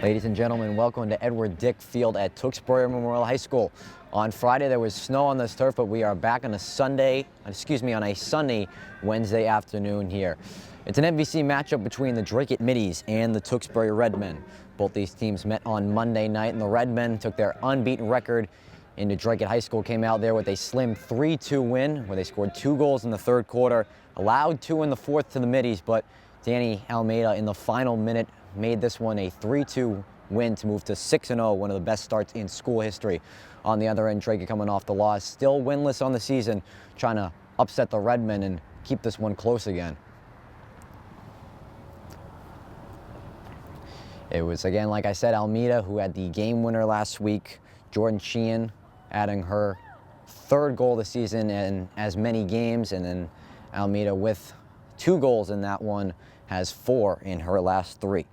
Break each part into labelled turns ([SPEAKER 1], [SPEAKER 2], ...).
[SPEAKER 1] Ladies and gentlemen, welcome to Edward Dick Field at Tewksbury Memorial High School. On Friday there was snow on this turf, but we are back on a sunny Wednesday afternoon here. It's an MVC matchup between the Dracut Middies and the Tewksbury Redmen. Both these teams met on Monday night, and the Redmen took their unbeaten record into Dracut High School, came out there with a slim 3-2 win, where they scored 2 goals in the third quarter, allowed 2 in the fourth to the Middies, but Danny Almeida in the final minute made this one a 3-2 win to move to 6-0, one of the best starts in school history. On the other end, Dracut coming off the loss, still winless on the season, trying to upset the Redmen and keep this one close again. It was, again, like I said, Almeida who had the game winner last week. Jordan Sheehan adding her 3rd goal this season in as many games, and then Almeida with 2 goals in that one has 4 in her last 3.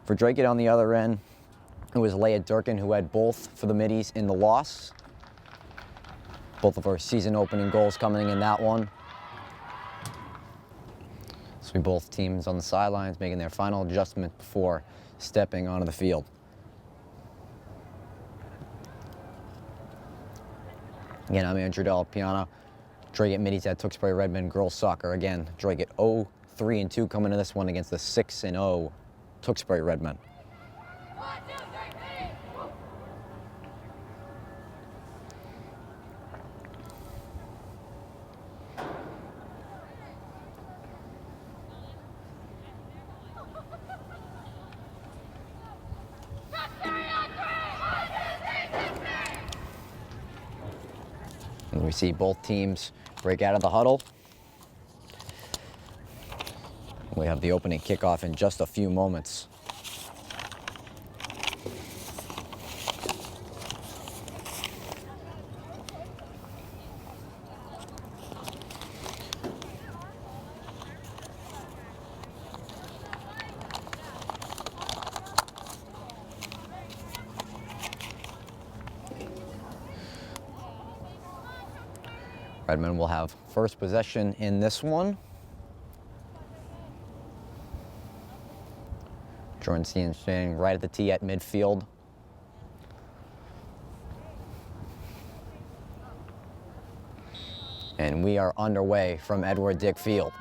[SPEAKER 1] For Dracut on the other end, it was Leah Durkin who had both for the Middies in the loss. Both of her season opening goals coming in that one. So both teams on the sidelines making their final adjustment before stepping onto the field. Again, I'm Andrew Del Piano. Dracut Middies at Tewksbury Redmen girls soccer. Again, Dracut 0-3-2 coming into this one against the 6-0 Tewksbury Redmen. And we see both teams break out of the huddle. We have the opening kickoff in just a few moments. Redmen will have first possession in this one. Jordan Sheehan standing right at the tee at midfield. And we are underway from Edward Dick Field.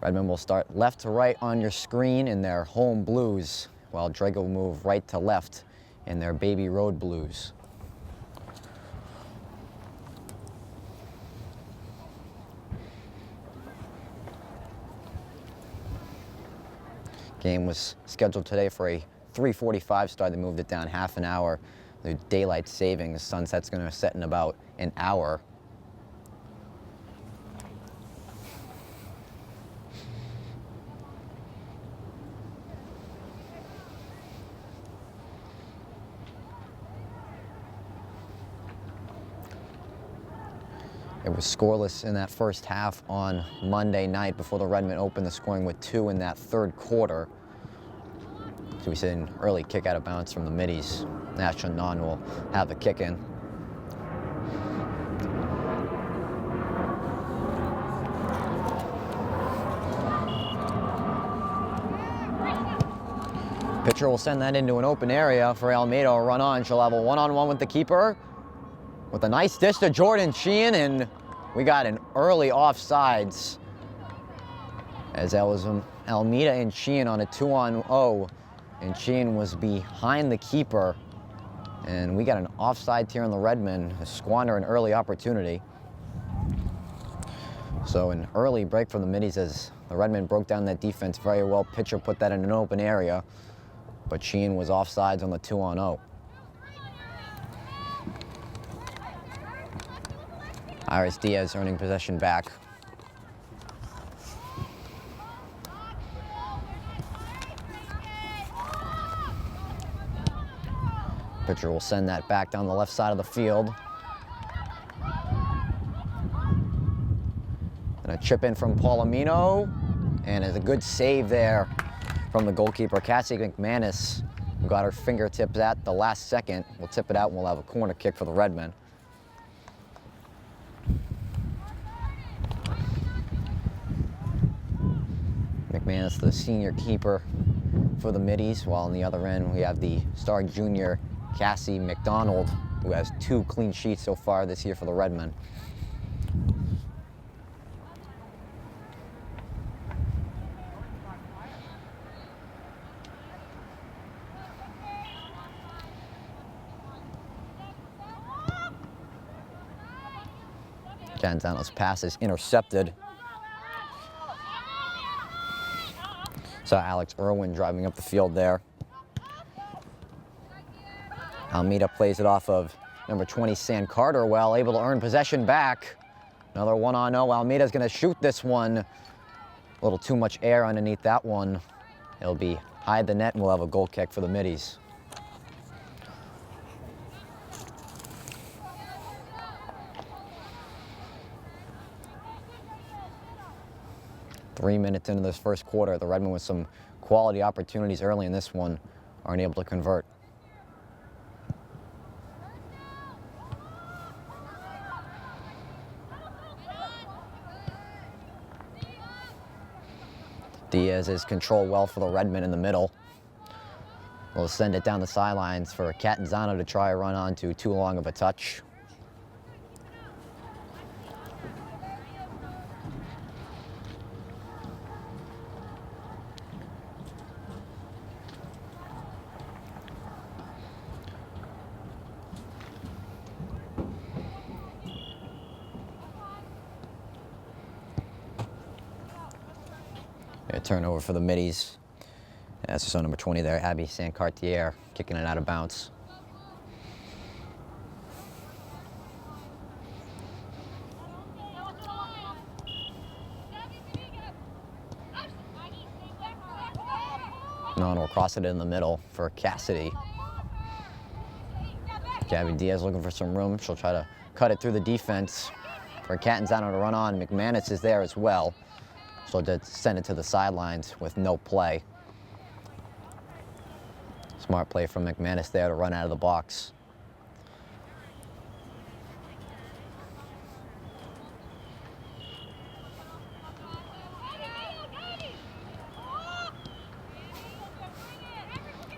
[SPEAKER 1] Redmen will start left to right on your screen in their home blues, while Dracut will move right to left in their baby road blues. Game was scheduled today for a 3:45 start. They moved it down half an hour. The daylight savings, sunset's going to set in about an hour. It was scoreless in that first half on Monday night before the Redmen opened the scoring with 2 in that third quarter. So we see an early kick out of bounds from the Middies. National Non will have the kick in. Pitcher will send that into an open area for Almeida to run on. She'll have a one-on-one with the keeper, with a nice dish to Jordan Sheehan, and we got an early offsides, as that was Almeida and Sheehan on a 2-on-0, and Sheehan was behind the keeper, and we got an offside here on the Redmen to squander an early opportunity. So an early break from the Middies as the Redmen broke down that defense very well. Pitcher put that in an open area, but Sheehan was offsides on the 2-on-0. Iris Diaz earning possession back. Pitcher will send that back down the left side of the field. And a chip in from Palomino, and it's a good save there from the goalkeeper, Cassie McManus, who got her fingertips at the last second. We'll tip it out and we'll have a corner kick for the Redmen. McManus, the senior keeper, for the Middies, while on the other end we have the star junior Cassie McDonald, who has 2 clean sheets so far this year for the Redmen. Canzano's pass is intercepted. So Alex Irwin driving up the field there. Almeida plays it off of number 20, San Carter, well, able to earn possession back. Another 1-on-0. Almeida's going to shoot this one. A little too much air underneath that one. It'll be hide the net, and we'll have a goal kick for the Middies. Three minutes into this first quarter, the Redmen with some quality opportunities early in this one aren't able to convert. Diaz is controlled well for the Redmen in the middle. We'll send it down the sidelines for Catanzano to try a run onto too long of a touch. A turnover for the Middies. That's so number 20 there, Abby Sancartier, kicking it out of bounds. Non will cross it in the middle for Cassidy. Gabby Diaz looking for some room. She'll try to cut it through the defense for Catanzano to run on. McManus is there as well. So to send it to the sidelines with no play. Smart play from McManus there to run out of the box.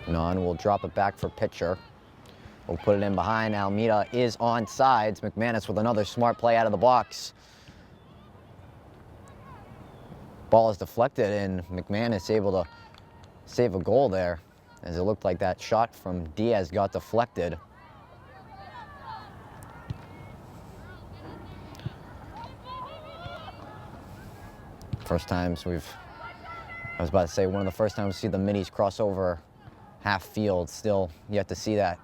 [SPEAKER 1] Non will drop it back for pitcher. We'll put it in behind. Almeida is on sides. McManus with another smart play out of the box. Ball is deflected, and McManus able to save a goal there, as it looked like that shot from Diaz got deflected. First times I was about to say, one of the first times we see the Middies cross over half field. Still yet to see that,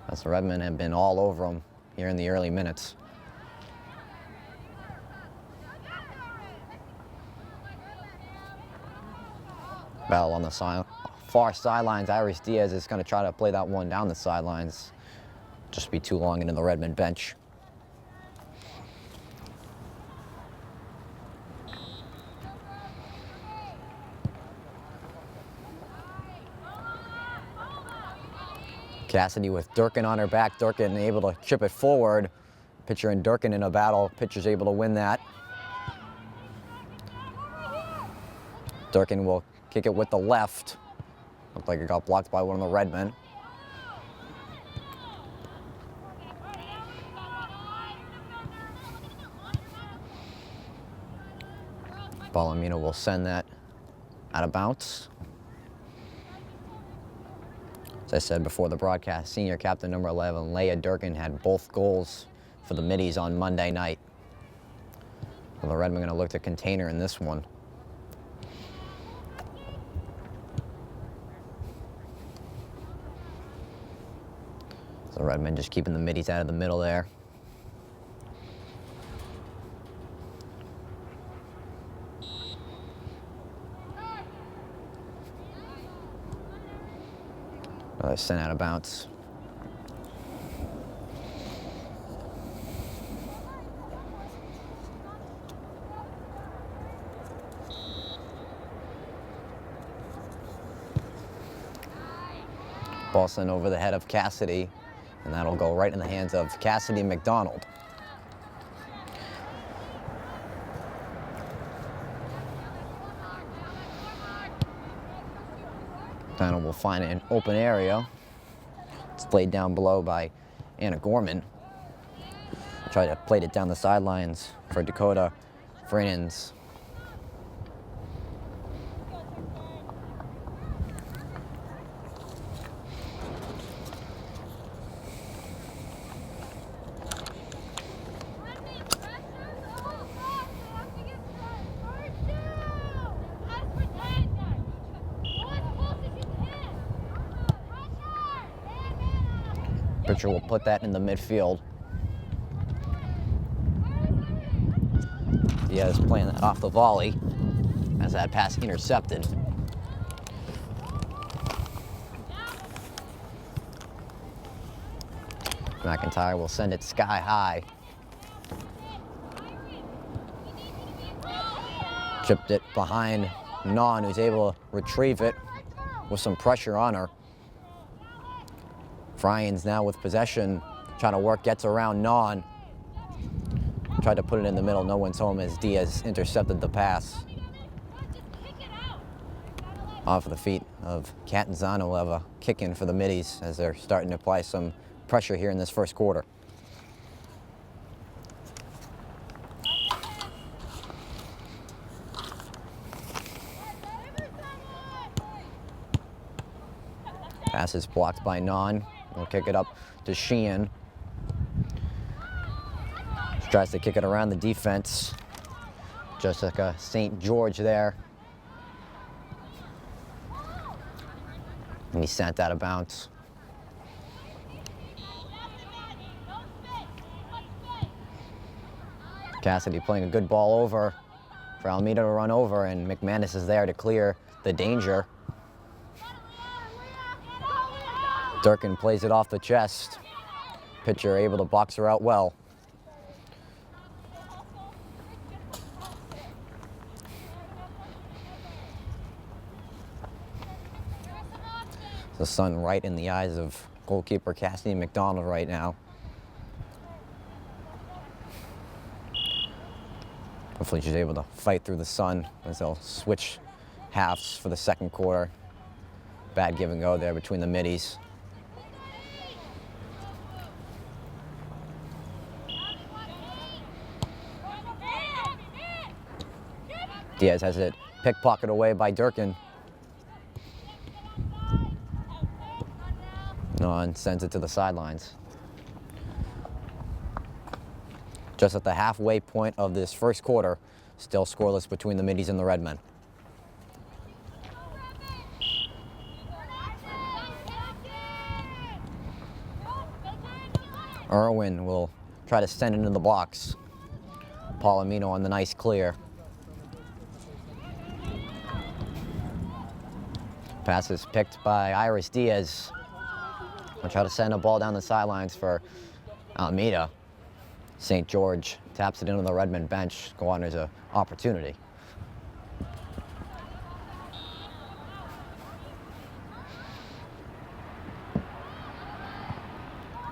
[SPEAKER 1] as the Redmen have been all over them here in the early minutes. Battle on the far sidelines. Iris Diaz is going to try to play that one down the sidelines. Just be too long into the Redmen bench. Cassidy with Durkin on her back. Durkin able to chip it forward. Pitcher and Durkin in a battle. Pitcher's able to win that. Durkin will kick it with the left. Looked like it got blocked by one of the Redmen. Ballamino will send that out of bounds. As I said before the broadcast, senior captain number 11, Leah Durkin, had both goals for the Middies on Monday night. Well, the Redmen going to look to contain her in this one. So the Redmen just keeping the Middies out of the middle there. Another sent out of bounds. Ball sent over the head of Cassidy, and that'll go right in the hands of Cassidy McDonald. Donald will find an open area. It's played down below by Anna Gorman. Try to plate it down the sidelines for Dakota Freenens. Pitcher will put that in the midfield. Diaz playing that off the volley as that pass intercepted. McIntyre will send it sky high. Chipped it behind Non, who's able to retrieve it with some pressure on her. Fryans now with possession, trying to work, gets around Non. Tried to put it in the middle, no one's home as Diaz intercepted the pass. Off of the feet of Catanzano will have a kick in for the middies as they're starting to apply some pressure here in this first quarter. Pass is blocked by Non. We'll kick it up to Sheehan. She tries to kick it around the defense. Jessica St. George there. And he sent out of bounds. Cassidy playing a good ball over for Almeida to run over, and McManus is there to clear the danger. Durkin plays it off the chest. Pitcher able to box her out well. The sun right in the eyes of goalkeeper Cassidy McDonald right now. Hopefully she's able to fight through the sun as they'll switch halves for the second quarter. Bad give and go there between the middies. Diaz has it pickpocketed away by Durkin. Non sends it to the sidelines. Just at the halfway point of this first quarter, still scoreless between the middies and the Redmen. Irwin will try to send it into the box. Palomino on the nice clear. Pass is picked by Iris Diaz. We'll try to send a ball down the sidelines for Almeida. St. George taps it into the Redmond bench. There's an opportunity.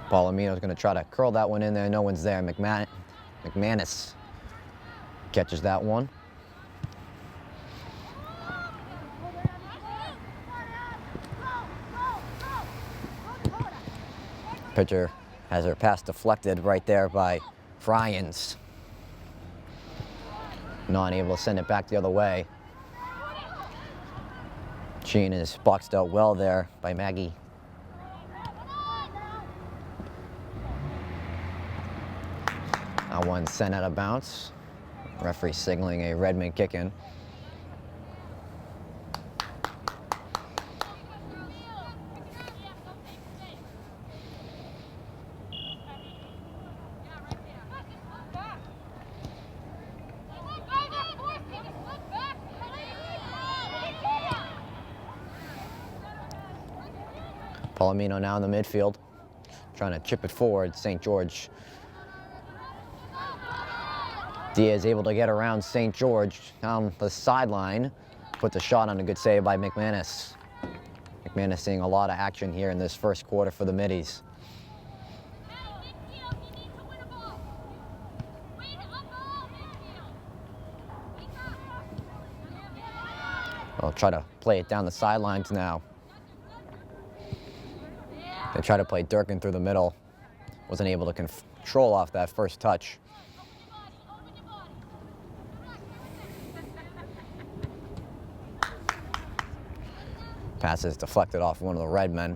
[SPEAKER 1] Palomino's going to try to curl that one in there. No one's there. McManus catches that one. Pitcher has her pass deflected right there by Fryans. Not able to send it back the other way. Sheen is boxed out well there by Maggie. That one sent out of bounds. Referee signaling a Redmond kick-in. Palomino now in the midfield, trying to chip it forward. St. George. Diaz able to get around St. George down the sideline. Put the shot on, a good save by McManus. McManus seeing a lot of action here in this first quarter for the middies. I'll try to play it down the sidelines now. They tried to play Durkin through the middle. Wasn't able to control off that first touch. Pass is deflected off one of the red men.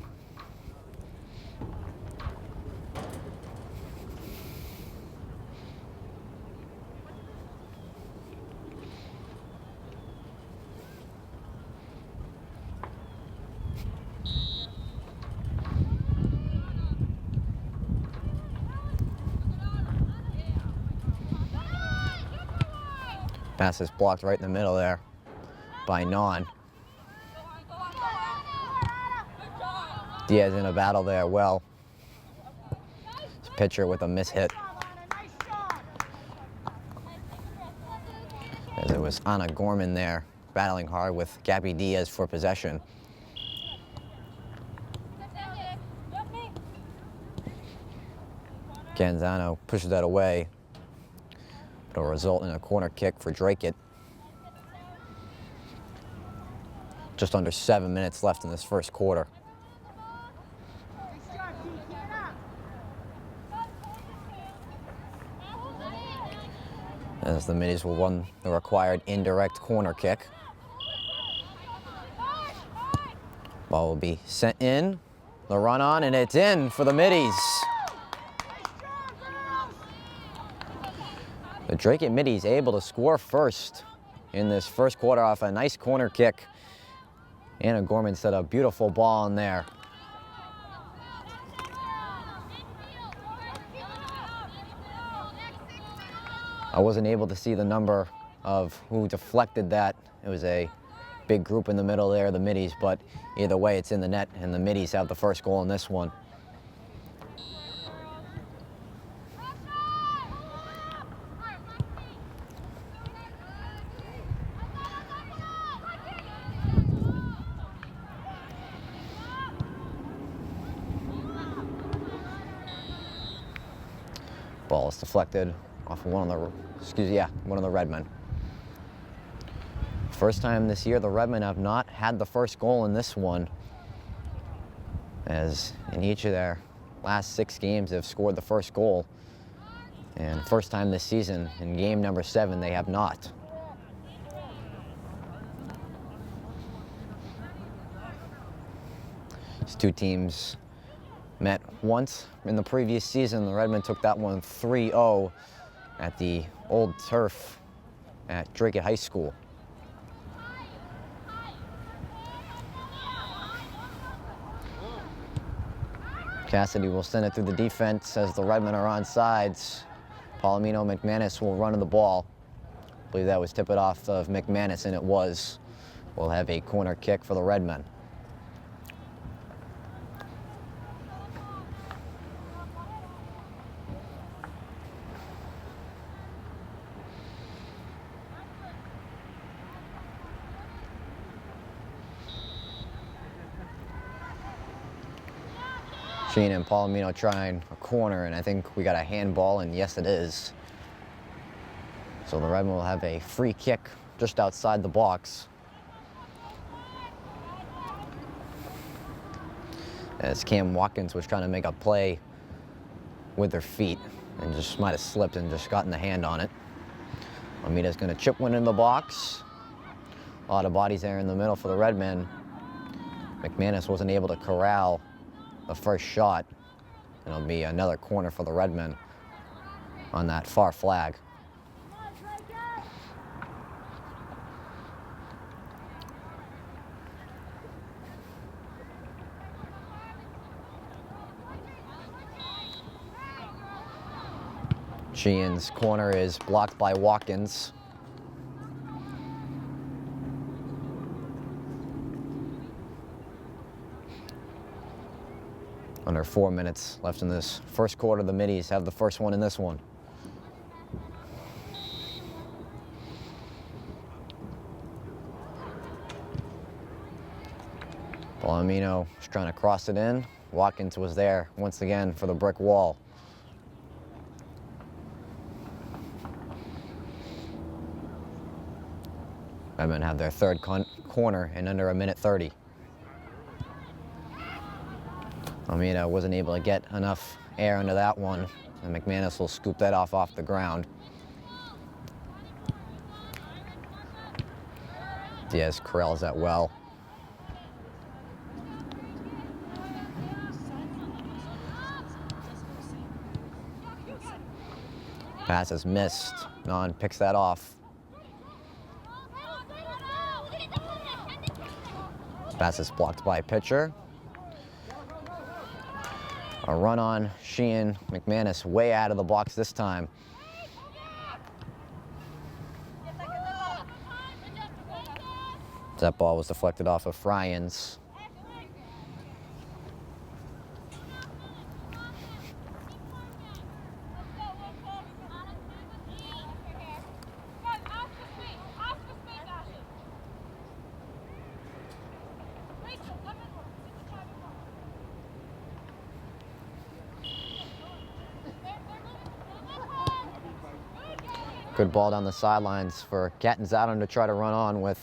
[SPEAKER 1] Pass is blocked right in the middle there by Non. Diaz in a battle there well. Pitcher with a mishit. As it was Anna Gorman there battling hard with Gabby Diaz for possession. Ganzano pushes that away. It'll result in a corner kick for Dracut. Just under 7 minutes left in this first quarter. As the Middies will run the required indirect corner kick. Ball will be sent in. The run on, and it's in for the Middies. The Dracut Middies able to score first in this first quarter off a nice corner kick. Anna Gorman set a beautiful ball in there. I wasn't able to see the number of who deflected that. It was a big group in the middle there, the Middies, but either way, it's in the net, and the Middies have the first goal in this one. Ball is deflected off of one of the red men. First time this year, the red men have not had the first goal in this one, as in each of their last 6 games they've scored the first goal, and first time this season in game number 7 they have not. These two teams met once in the previous season. The Redmen took that one 3-0 at the old turf at Dracut High School. Cassidy will send it through the defense as the Redmen are on sides. Palomino McManus will run to the ball. I believe that was tip it off of McManus, and it was. We'll have a corner kick for the Redmen. Sheen and Palomino trying a corner, and I think we got a handball, and yes it is. So the Redmen will have a free kick just outside the box. As Cam Watkins was trying to make a play with their feet and just might have slipped and just gotten the hand on it. Amita's gonna chip one in the box. A lot of bodies there in the middle for the Redmen. McManus wasn't able to corral the first shot. It'll be another corner for the Redmen on that far flag. Sheehan's corner is blocked by Watkins. Under 4 minutes left in this first quarter. The Middies have the first one in this one. Palomino was trying to cross it in. Watkins was there once again for the brick wall. Redmen have their third corner in under 1:30. Almeida wasn't able to get enough air under that one, and McManus will scoop that off the ground. Diaz corrals that well. Pass is missed. Non picks that off. Pass is blocked by a pitcher. A run on Sheehan. McManus way out of the box this time. That ball was deflected off of Fryans. Good ball down the sidelines for Catanzaro to try to run on with.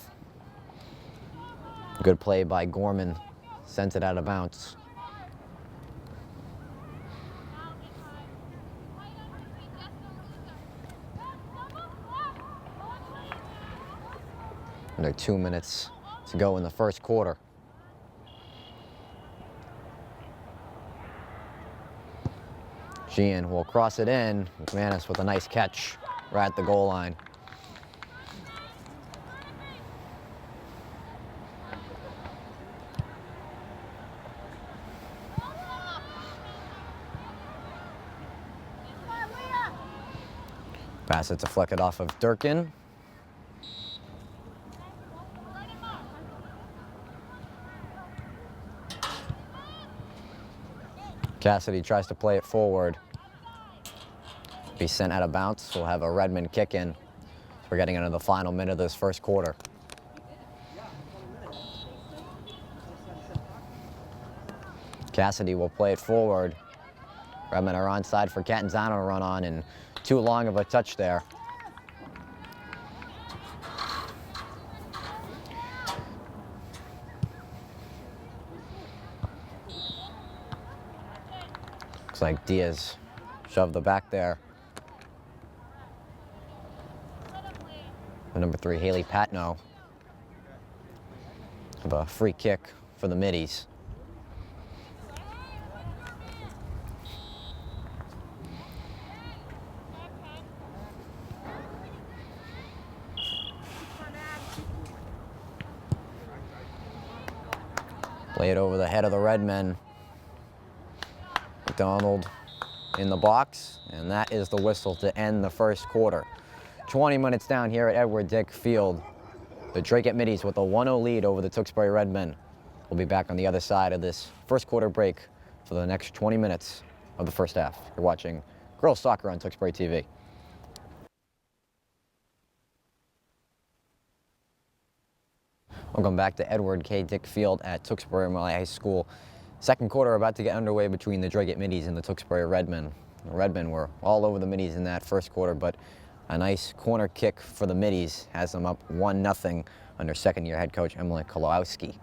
[SPEAKER 1] Good play by Gorman. Sent it out of bounds. Under 2 minutes to go in the first quarter. Sheehan will cross it in. McManus with a nice catch right at the goal line. Pass it deflected off of Durkin. Cassidy tries to play it forward. Be sent out of bounds. We'll have a Redmond kick in. We're getting into the final minute of this first quarter. Cassidy will play it forward. Redmond are onside for Catanzaro to run on, and too long of a touch there. Looks like Diaz shoved the back there. Number 3, Haley Patno. Have a free kick for the Middies. Play it over the head of the Redmen. McDonald in the box, and that is the whistle to end the first quarter. 20 minutes down here at Edward Dick Field. The Dracut Middies with a 1-0 lead over the Tewksbury Redmen. We'll be back on the other side of this first quarter break for the next 20 minutes of the first half. You're watching Girls Soccer on Tewksbury TV. Welcome back to Edward K. Dick Field at Tewksbury High School. Second quarter about to get underway between the Dracut Middies and the Tewksbury Redmen. The Redmen were all over the Middies in that first quarter, but a nice corner kick for the Middies has them up 1-0 under second-year head coach Emily Kolowski.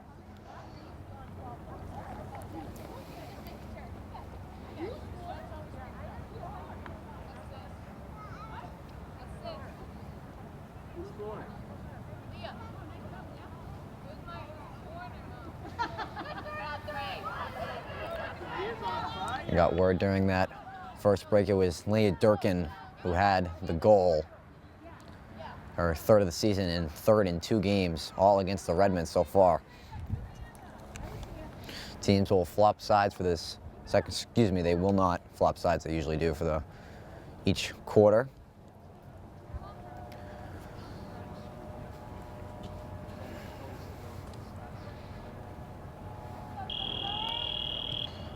[SPEAKER 1] I got word during that first break it was Leah Durkin who had the goal, her third of the season and third in 2 games, all against the Redmen so far. Teams will flop sides for this second, they will not flop sides, they usually do for each quarter.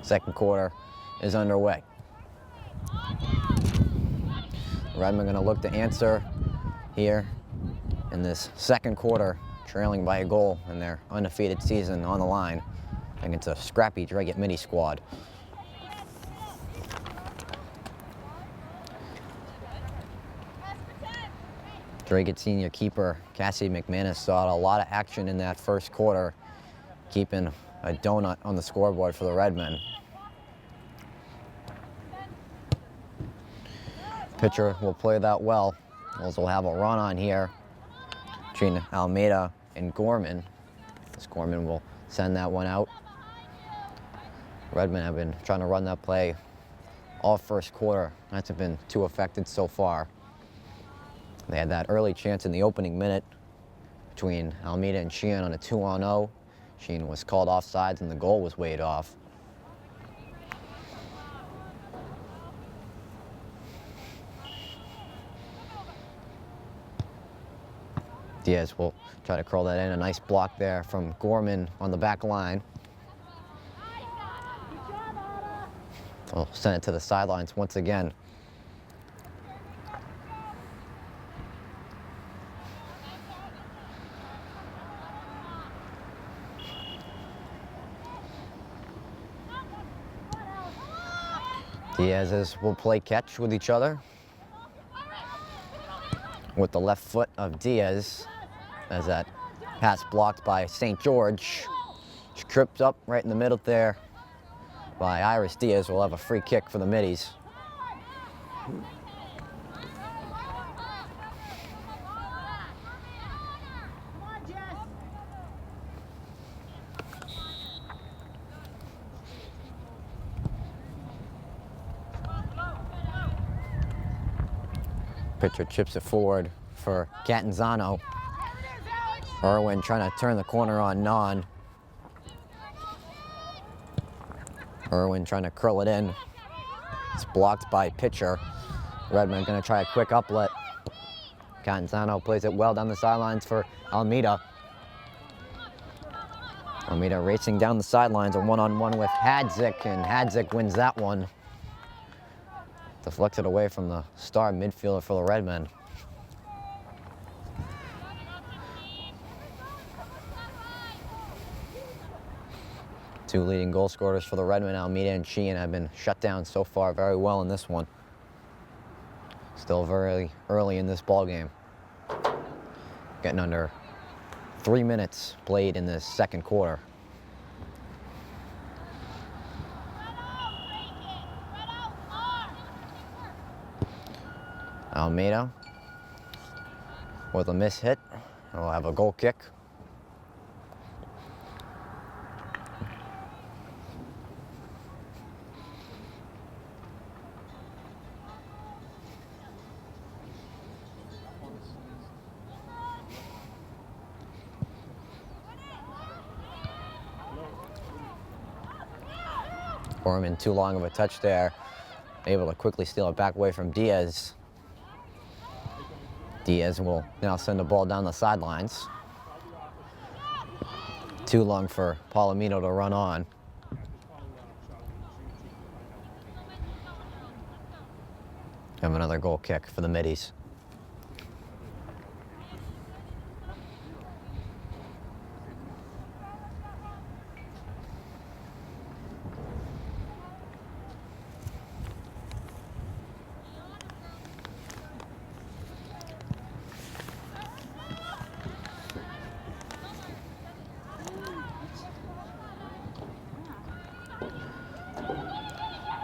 [SPEAKER 1] Second quarter is underway. Redmond going to look to answer here in this second quarter, trailing by a goal in their undefeated season on the line against a scrappy Dracut Mini squad. Dracut senior keeper Cassie McManus saw a lot of action in that first quarter, keeping a donut on the scoreboard for the Redmen. Pitcher will play that well. Also have a run on here between Almeida and Gorman. This Gorman will send that one out. Redmen have been trying to run that play all first quarter. Hasn't been too affected so far. They had that early chance in the opening minute between Almeida and Sheehan on a 2-on-0. Sheehan was called offsides and the goal was weighed off. Diaz will try to curl that in. A nice block there from Gorman on the back line. We'll send it to the sidelines once again. Diaz's will play catch with each other. With the left foot of Diaz, as that pass blocked by St. George. She tripped up right in the middle there by Iris Diaz. Will have a free kick for the Middies. Pitcher chips it forward for Catanzano. Irwin trying to turn the corner on Non. Irwin trying to curl it in. It's blocked by Pitcher. Redmond going to try a quick uplet. Catanzano plays it well down the sidelines for Almeida. Almeida racing down the sidelines, a one-on-one with Hadzik, and Hadzik wins that one. Deflected away from the star midfielder for the Redmen. Two leading goal scorers for the Redmen, Almeida and Sheehan, have been shut down so far very well in this one. Still very early in this ball game. Getting under 3 minutes played in this second quarter. Almeida with a miss hit. We'll have a goal kick. Gorman too long of a touch there. Able to quickly steal it back away from Diaz. Diaz will now send the ball down the sidelines. Too long for Palomino to run on. Have another goal kick for the Middies.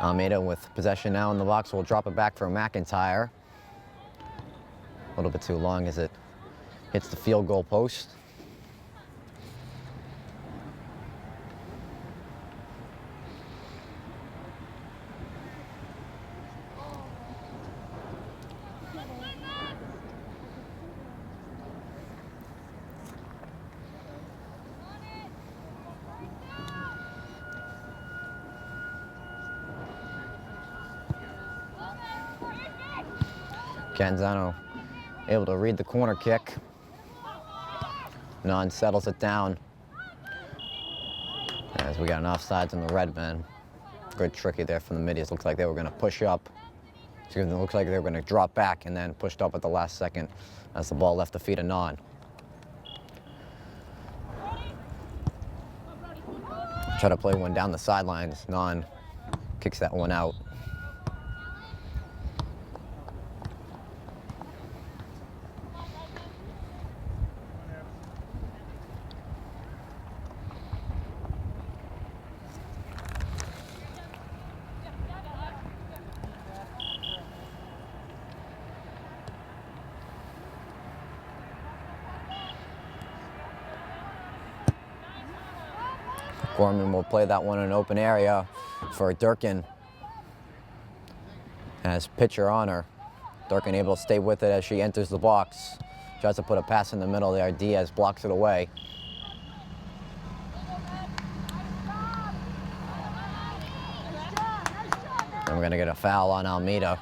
[SPEAKER 1] Almeida with possession now in the box will drop it back for McIntyre. A little bit too long as it hits the field goal post. Canzano able to read the corner kick. Non settles it down. As we got an offsides on the Redmen. Good tricky there from the Middies. Looks like they were going to push up. Excuse me, it looks like they were going to drop back and then pushed up at the last second as the ball left the feet of Non. Try to play one down the sidelines. Non kicks that one out. Gorman will play that one in an open area for Durkin. Has pitcher on her. Durkin able to stay with it as she enters the box. Tries to put a pass in the middle there. Diaz blocks it away. And we're going to get a foul on Almeida.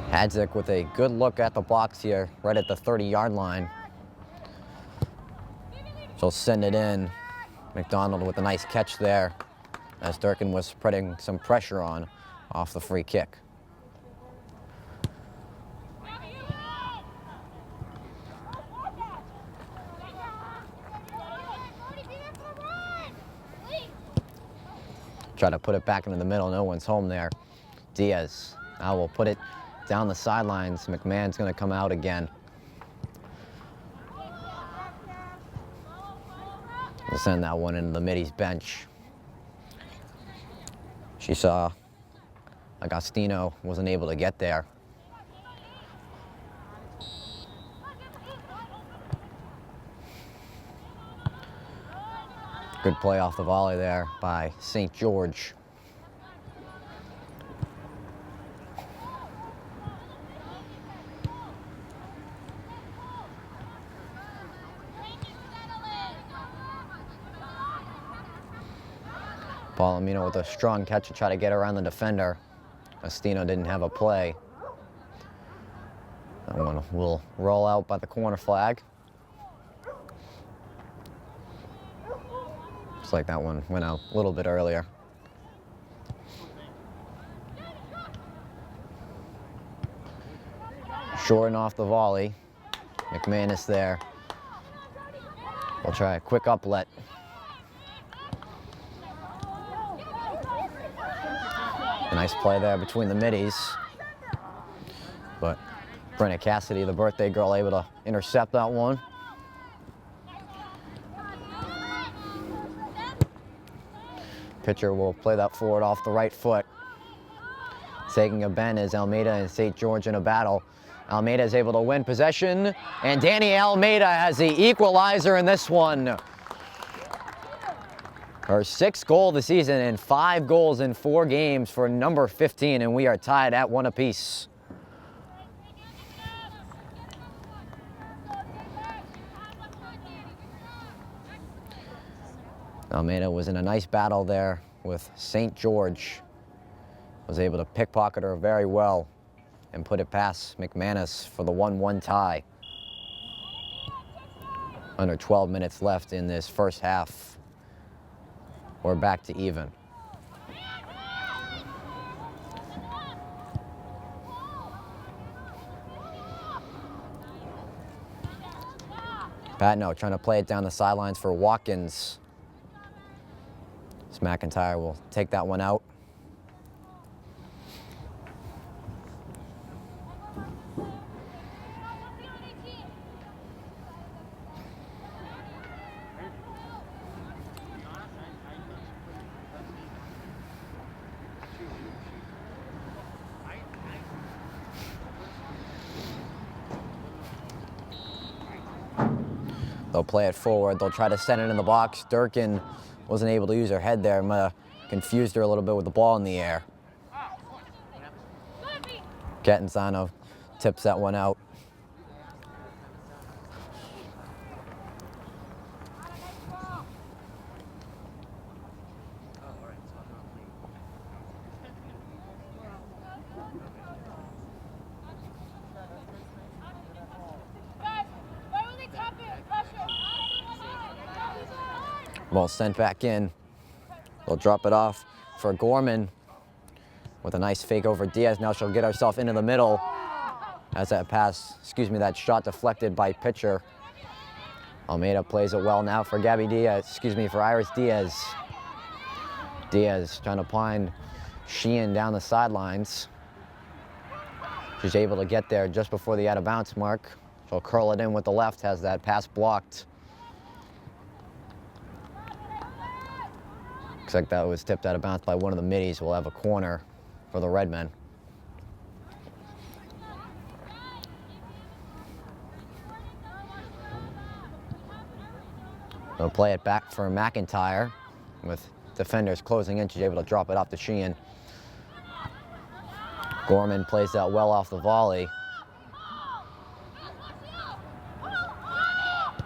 [SPEAKER 1] Hadzik with a good look at the box here, right at the 30-yard line. She'll send it in. McDonald with a nice catch there, as Durkin was spreading some pressure on off the free kick. Try to put it back into the middle. No one's home there. Diaz now will put it down the sidelines. McMahon's going to come out again. We'll send that one into the middies bench. She saw Agostino wasn't able to get there. Good play off the volley there by St. George. Palomino with a strong catch to try to get around the defender. Agostino didn't have a play. That one will roll out by the corner flag. Looks like that one went out a little bit earlier. Short and off the volley. McManus there. We'll try a quick uplet. A nice play there between the middies. But Brenna Cassidy, the birthday girl, able to intercept that one. Pitcher will play that forward off the right foot. Taking a bend is Almeida and St. George in a battle. Almeida is able to win possession, and Danny Almeida has the equalizer in this one. Her 6th goal of the season and 5 goals in 4 games for number 15, and we are tied at 1 apiece. Almeida was in a nice battle there with St. George. Was able to pickpocket her very well and put it past McManus for the 1-1 tie. Under 12 minutes left in this first half. We're back to even. Patno trying to play it down the sidelines for Watkins. McIntyre will take that one out. They'll play it forward. They'll try to send it in the box. Durkin wasn't able to use her head there. Might have confused her a little bit with the ball in the air. Catanzano tips that one out. Ball sent back in. They'll drop it off for Gorman with a nice fake over Diaz. Now she'll get herself into the middle as that that shot deflected by pitcher. Almeida plays it well now for for Iris Diaz. Diaz trying to find Sheehan down the sidelines. She's able to get there just before the out of bounds mark. She'll curl it in with the left, has that pass blocked. Looks like that was tipped out of bounds by one of the middies. We'll have a corner for the Redmen. They'll play it back for McIntyre with defenders closing in. She's able to drop it off to Sheehan. Gorman plays that well off the volley.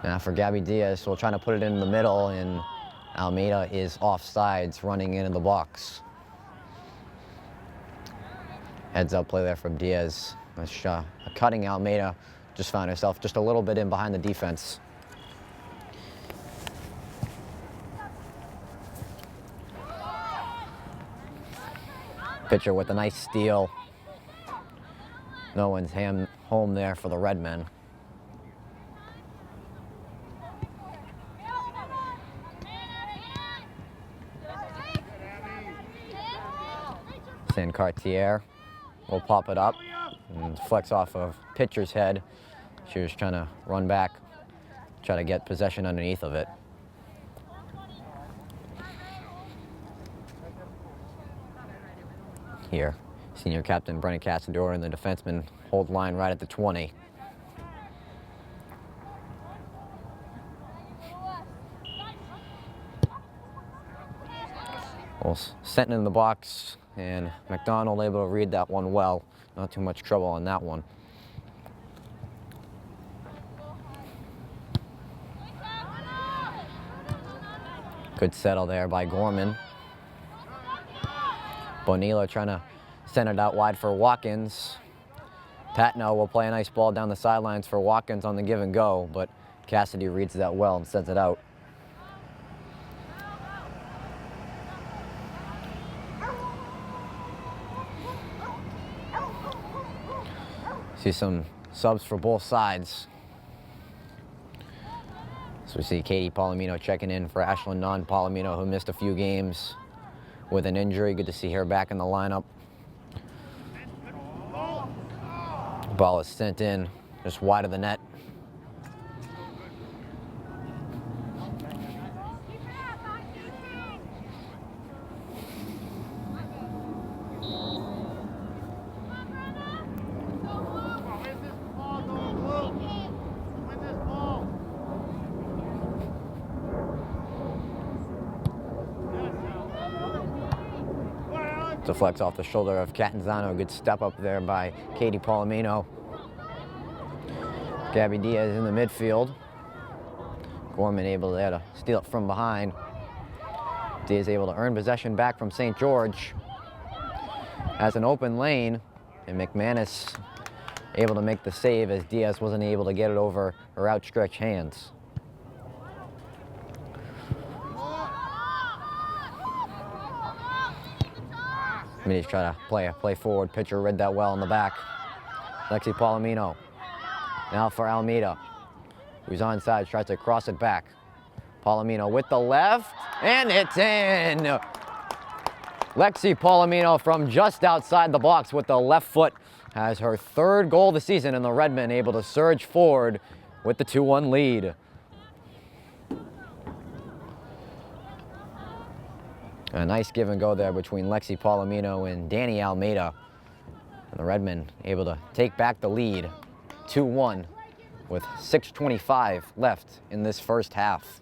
[SPEAKER 1] Now for Gabby Diaz, we're trying to put it in the middle, and Almeida is offsides, running into the box. Heads up play there from Diaz. Cutting Almeida, just found herself just a little bit in behind the defense. Pitcher with a nice steal. No one's home there for the Redmen. Cartier will pop it up and flex off of pitcher's head. She was trying to run back, try to get possession underneath of it. Here, senior captain Brennan Cassador and the defenseman hold line right at the 20. Well, sent in the box, and McDonald able to read that one well. Not too much trouble on that one. Good settle there by Gorman. Bonilla trying to send it out wide for Watkins. Patno will play a nice ball down the sidelines for Watkins on the give and go, but Cassidy reads that well and sends it out. See some subs for both sides. So we see Katie Palomino checking in for Ashlyn Non-Palomino, who missed a few games with an injury. Good to see her back in the lineup. Ball is sent in just wide of the net. Deflects off the shoulder of Catanzano. Good step up there by Katie Palomino. Gabby Diaz in the midfield. Gorman able to steal it from behind. Diaz able to earn possession back from St. George. Has an open lane, and McManus able to make the save as Diaz wasn't able to get it over her outstretched hands. Minnie's trying to play forward. Pitcher read that well in the back. Lexi Palomino. Now for Almeida, who's onside, tries to cross it back. Palomino with the left, and it's in. Lexi Palomino from just outside the box with the left foot has her third goal of the season, and the Redmen able to surge forward with the 2-1 lead. A nice give and go there between Lexi Palomino and Danny Almeida. And the Redmen able to take back the lead, 2-1, with 6:25 left in this first half.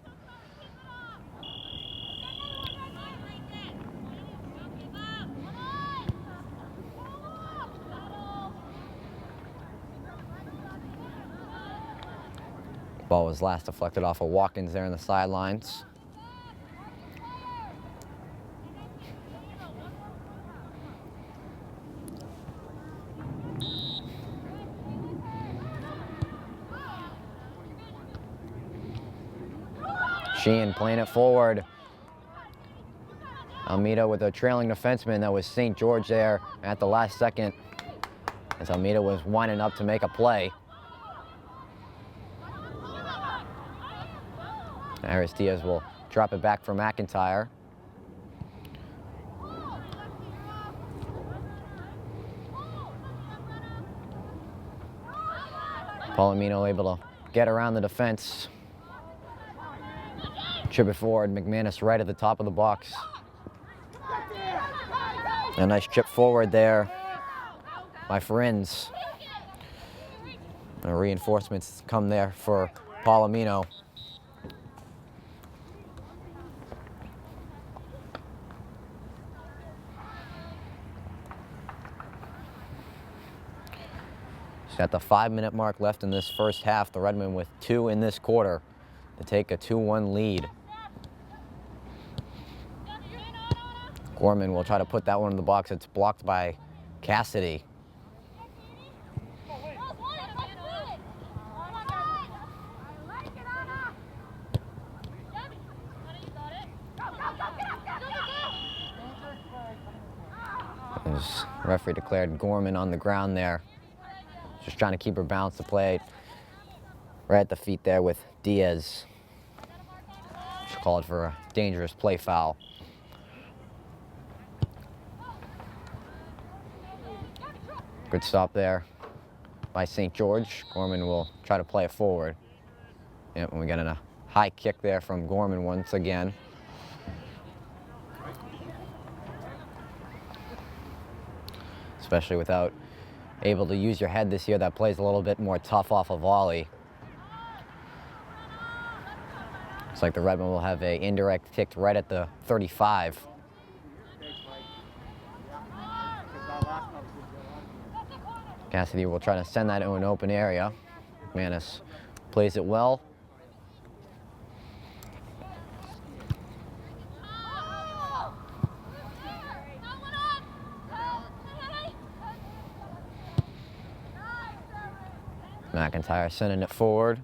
[SPEAKER 1] Ball was last deflected off of Watkins there in the sidelines. Sheehan playing it forward. Almeida with a trailing defenseman. That was St. George there at the last second as Almeida was winding up to make a play. Aris Diaz will drop it back for McIntyre. Palomino able to get around the defense. Chip it forward, McManus right at the top of the box. A nice chip forward there by Friends. Reinforcements come there for Palomino. At the 5-minute mark left in this first half, the Redmen with 2 in this quarter to take a 2-1 lead. Gorman will try to put that one in the box. It's blocked by Cassidy. As referee declared Gorman on the ground there. Just trying to keep her balance to play right at the feet there with Diaz. She called for a dangerous play foul. Good stop there by St. George. Gorman will try to play it forward. Yep, and we got a high kick there from Gorman once again. Especially without able to use your head this year, that plays a little bit more tough off a volley. Looks like the Redmen will have an indirect ticked right at the 35. Cassidy will try to send that to an open area. McManus plays it well. McIntyre sending it forward.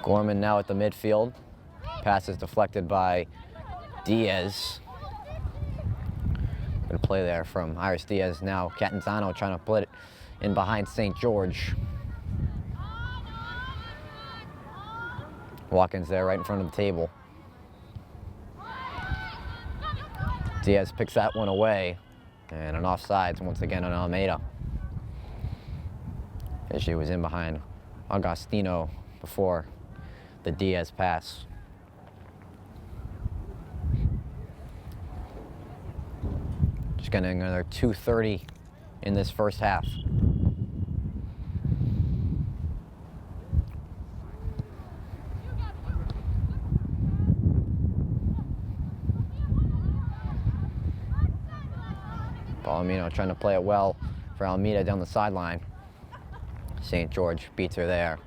[SPEAKER 1] Gorman now at the midfield. Pass is deflected by Diaz. Good play there from Iris Diaz. Now Catanzano trying to put it in behind St. George. Watkins there right in front of the table. Diaz picks that one away. And an offsides once again on Almeida. As she was in behind Agostino before the Diaz pass. Just getting another 2:30 in this first half. Palomino trying to play it well for Almeida down the sideline. St. George beats her there.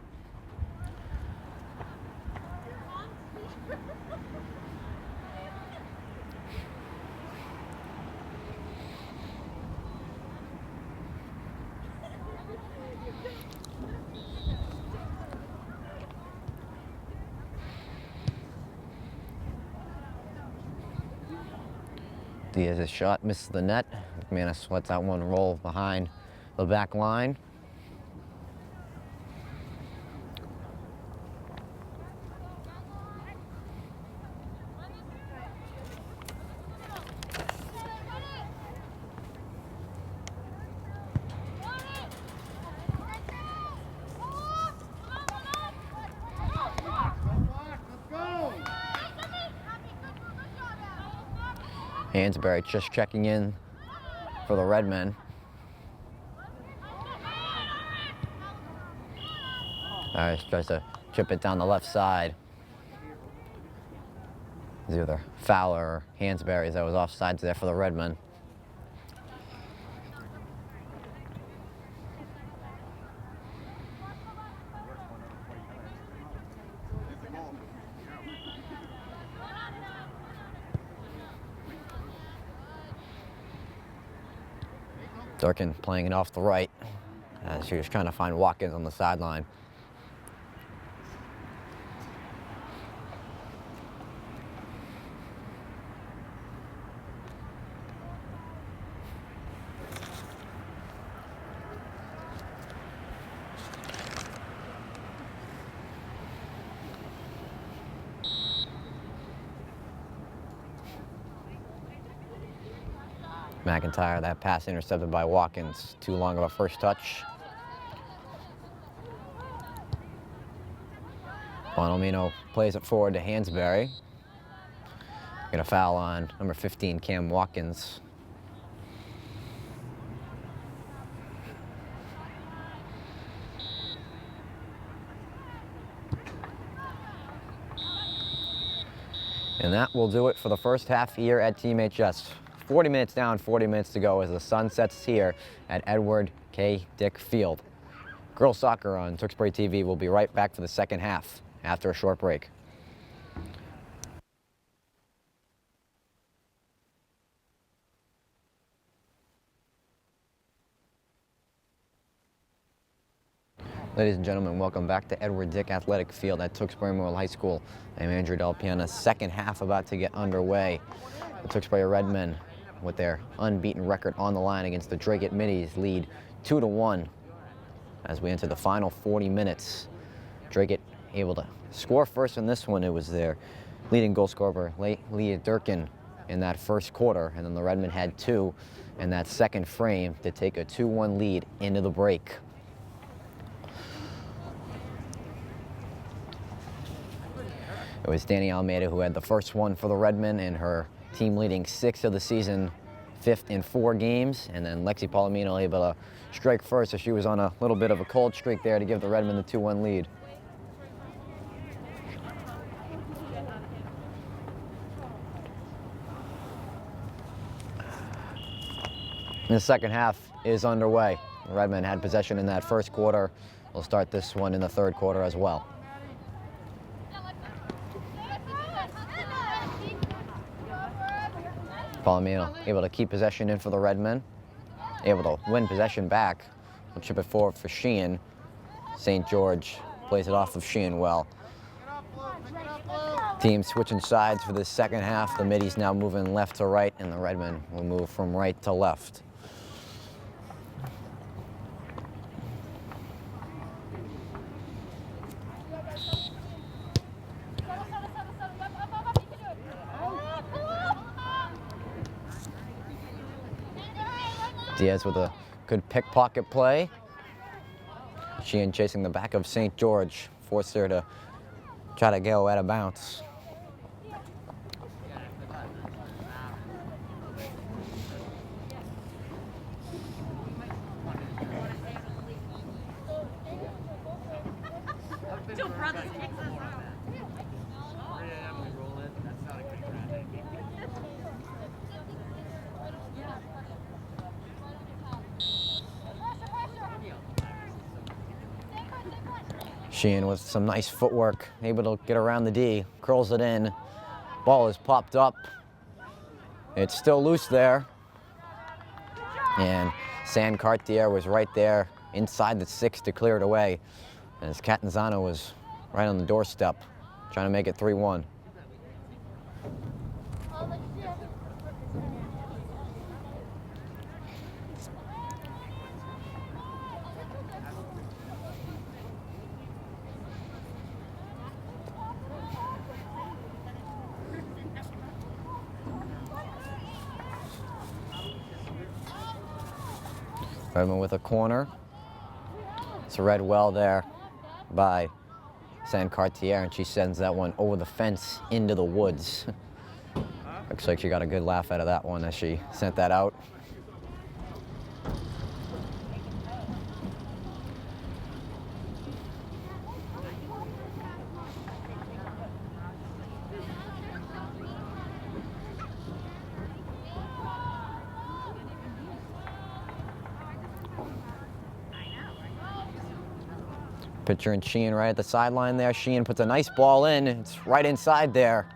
[SPEAKER 1] Diaz's shot misses the net. McManus lets that one roll behind the back line. Hansberry just checking in for the Redmen. Iris tries to chip it down the left side. It's either Fowler or Hansberry that was offsides there for the Redmen. Durkin playing it off the right as she was trying to find Watkins on the sideline. McIntyre, that pass intercepted by Watkins. Too long of a first touch. Bonalmino plays it forward to Hansberry. Get a foul on number 15, Cam Watkins. And that will do it for the first half here at TMHS. 40 minutes down, 40 minutes to go as the sun sets here at Edward K. Dick Field. Girls soccer on Tewksbury TV will be right back for the second half after a short break. Ladies and gentlemen, welcome back to Edward Dick Athletic Field at Tewksbury Memorial High School. I'm Andrew Del Piana. Second half about to get underway. The Tewksbury Redmen, with their unbeaten record on the line against the Dracut Middies, lead 2-1 as we enter the final 40 minutes. Dracut able to score first in this one. It was their leading goal scorer, Leah Durkin, in that first quarter, and then the Redmen had two in that second frame to take a 2-1 lead into the break. It was Danny Almeida who had the first one for the Redmen in her team leading 6 of the season, 5th in 4 games, and then Lexi Palomino able to strike first, so she was on a little bit of a cold streak there to give the Redmen the 2-1 lead. And the second half is underway. The Redmen had possession in that first quarter. We'll start this one in the third quarter as well. Palomino able to keep possession in for the Redmen, able to win possession back. We'll chip it forward for Sheehan. St. George plays it off of Sheehan well. Team switching sides for the second half. The Middies now moving left to right, and the Redmen will move from right to left. Diaz with a good pickpocket play. Sheehan chasing the back of St. George, forced her to try to go out of bounds. Sheehan with some nice footwork, able to get around the D, curls it in. Ball is popped up. It's still loose there. And San Cartier was right there inside the 6 to clear it away. As Catanzano was right on the doorstep, trying to make it 3-1. Redman with a corner. It's read well there by San Cartier, and she sends that one over the fence into the woods. Looks like she got a good laugh out of that one as she sent that out. Pitcher and Sheehan right at the sideline there. Sheehan puts a nice ball in. It's right inside there.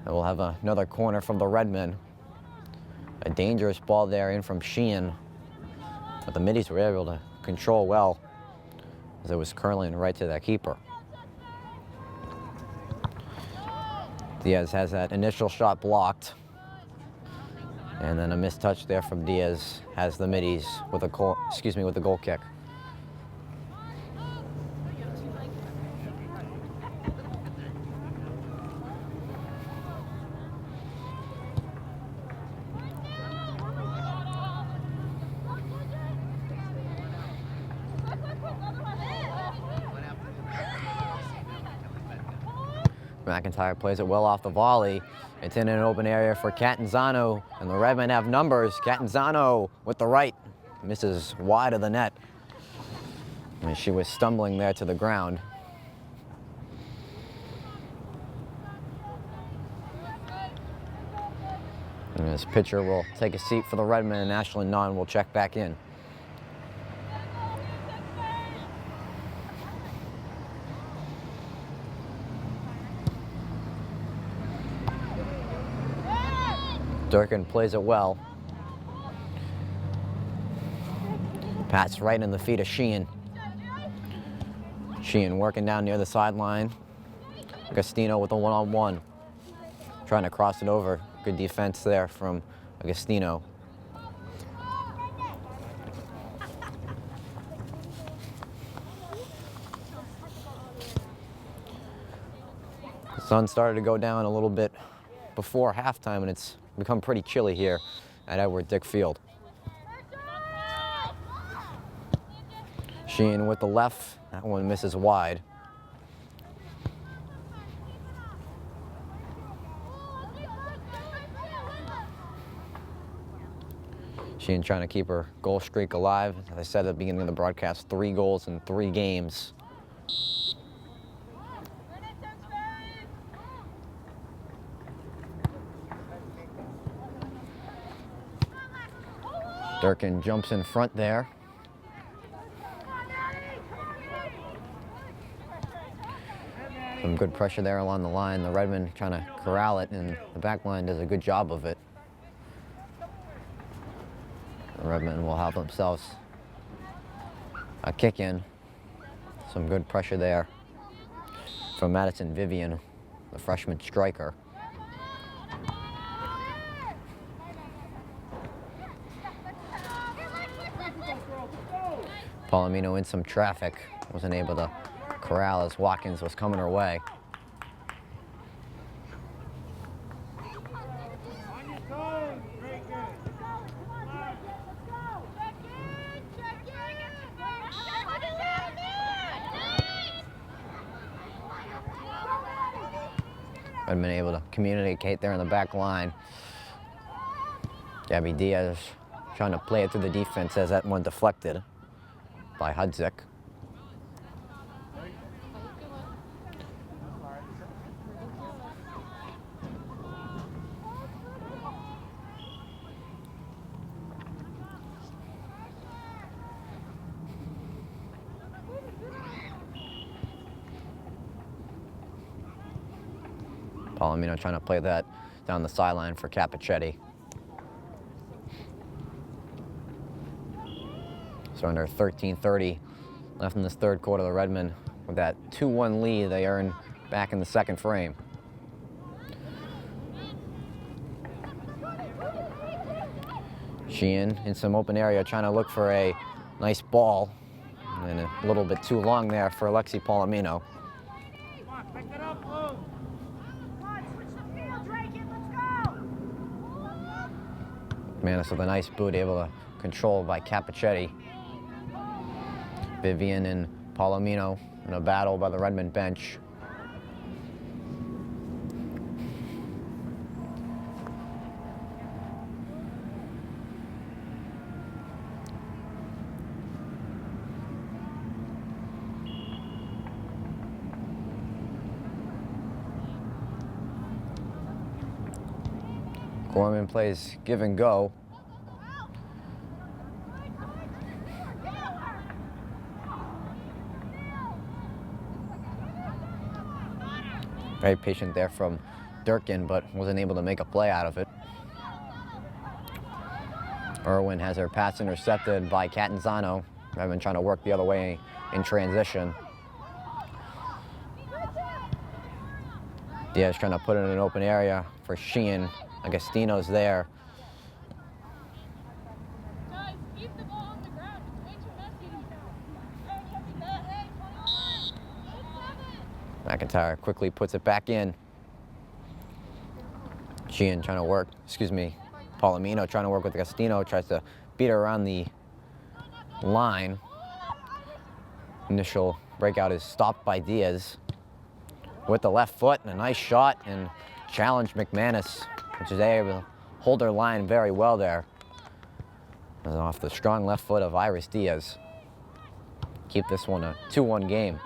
[SPEAKER 1] And we'll have another corner from the Redmen. A dangerous ball there in from Sheehan. But the Middies were able to control well as it was curling right to that keeper. Diaz has that initial shot blocked. And then a missed touch there from Diaz has the Middies with a goal kick. McIntyre plays it well off the volley. It's in an open area for Catanzano, and the Redmen have numbers. Catanzano with the right, misses wide of the net. And she was stumbling there to the ground. And this pitcher will take a seat for the Redmen, and Ashlyn Nunn will check back in. Durkin plays it well. Pass right in the feet of Sheehan. Sheehan working down near the sideline. Agostino with a one-on-one. Trying to cross it over. Good defense there from Agostino. The sun started to go down a little bit before halftime, and it's become pretty chilly here at Edward Dick Field. Sheehan with the left. That one misses wide. Sheehan trying to keep her goal streak alive. As I said at the beginning of the broadcast, 3 goals in 3 games. Durkin jumps in front there. Some good pressure there along the line. The Redmen trying to corral it, and the back line does a good job of it. The Redmen will have themselves a kick in. Some good pressure there from Madison Vivian, the freshman striker. Palomino in some traffic, wasn't able to corral as Watkins was coming her way. I've been able to communicate there in the back line. Gabby Diaz trying to play it through the defense as that one deflected by Hudzik. Palomino trying to play that down the sideline for Capichetti. So under 13:30 left in this third quarter, the Redmen with that 2-1 lead they earn back in the second frame. Sheehan in some open area trying to look for a nice ball, and a little bit too long there for Alexi Palomino. Manis with a nice boot, able to control by Capichetti. Vivian and Palomino in a battle by the Redmond bench. Gorman plays give and go. Very patient there from Durkin, but wasn't able to make a play out of it. Irwin has her pass intercepted by Catanzano. I've been trying to work the other way in transition. Diaz trying to put it in an open area for Sheehan. Agostino's there. McIntyre quickly puts it back in. Sheehan trying to work, Palomino trying to work with Agostino, tries to beat her around the line. Initial breakout is stopped by Diaz. with the left foot, and a nice shot, and challenged McManus, which is able to hold her line very well there. And off the strong left foot of Iris Diaz. Keep this one a 2-1 game.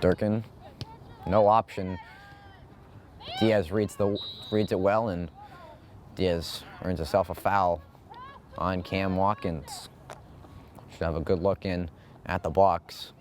[SPEAKER 1] Durkin, no option. Diaz reads it well, and Diaz earns herself a foul on Cam Watkins. Should have a good look in at the box.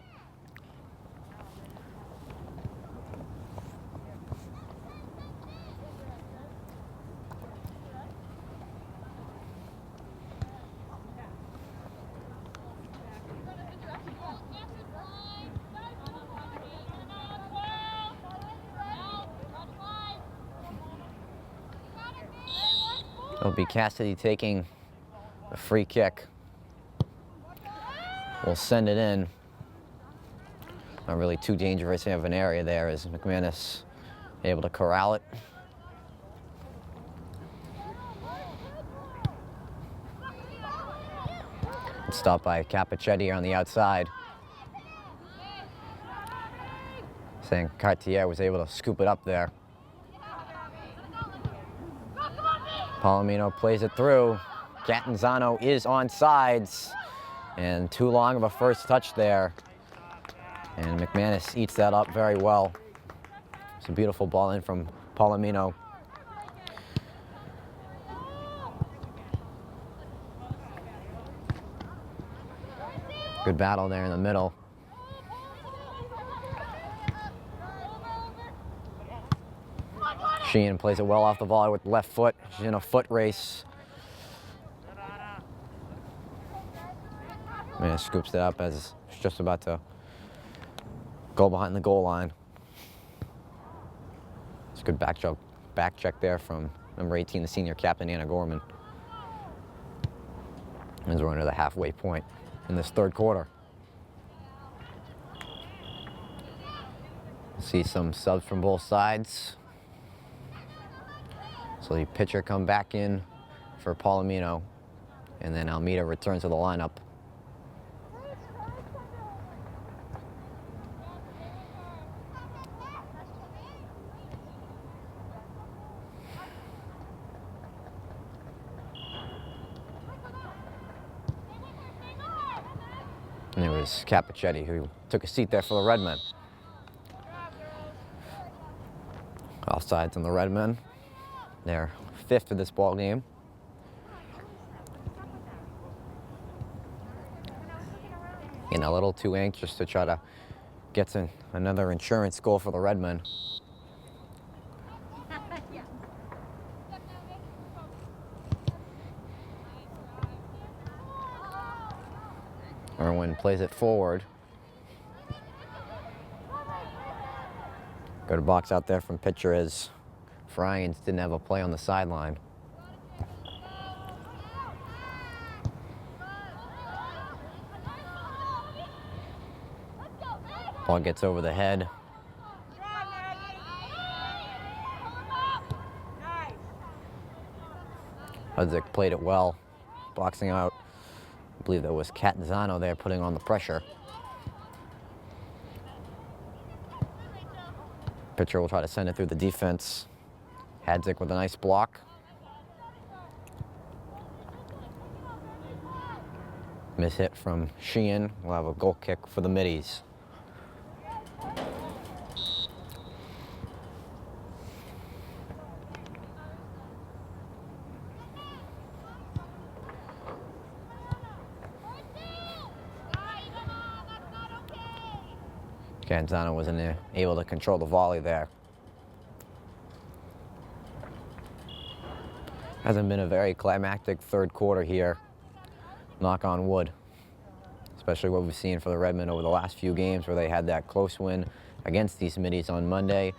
[SPEAKER 1] It'll be Cassidy taking a free kick. We'll send it in. Not really too dangerous of an area there as McManus able to corral it. Stopped by Capichetti on the outside. Saying Cartier was able to scoop it up there. Palomino plays it through. Catanzano is on sides. And too long of a first touch there. And McManus eats that up very well. It's a beautiful ball in from Palomino. Good battle there in the middle. Sheehan plays it well off the volley with the left foot. She's in a foot race. Man, scoops it up as she's just about to go behind the goal line. It's a good back check there from number 18, the senior captain, Anna Gorman. As we're under the halfway point in this third quarter. See some subs from both sides. So the pitcher come back in for Palomino, and then Almeida returns to the lineup. And it was Capichetti who took a seat there for the Redmen. Offsides on the Redmen. They're fifth of this ball game. And a little too anxious to try to get another insurance goal for the Redmen. Irwin plays it forward. Go to box out there from pitcher as Fryans didn't have a play on the sideline. Ball gets over the head. Hudzik played it well, boxing out. I believe that was Catanzano there putting on the pressure. Pitcher will try to send it through the defense. Hadzik with a nice block. Miss hit from Sheehan. We'll have a goal kick for the Middies. Catanzano wasn't able to control the volley there. Hasn't been a very climactic third quarter here. Knock on wood. Especially what we've seen for the Redmen over the last few games where they had that close win against these Middies on Monday.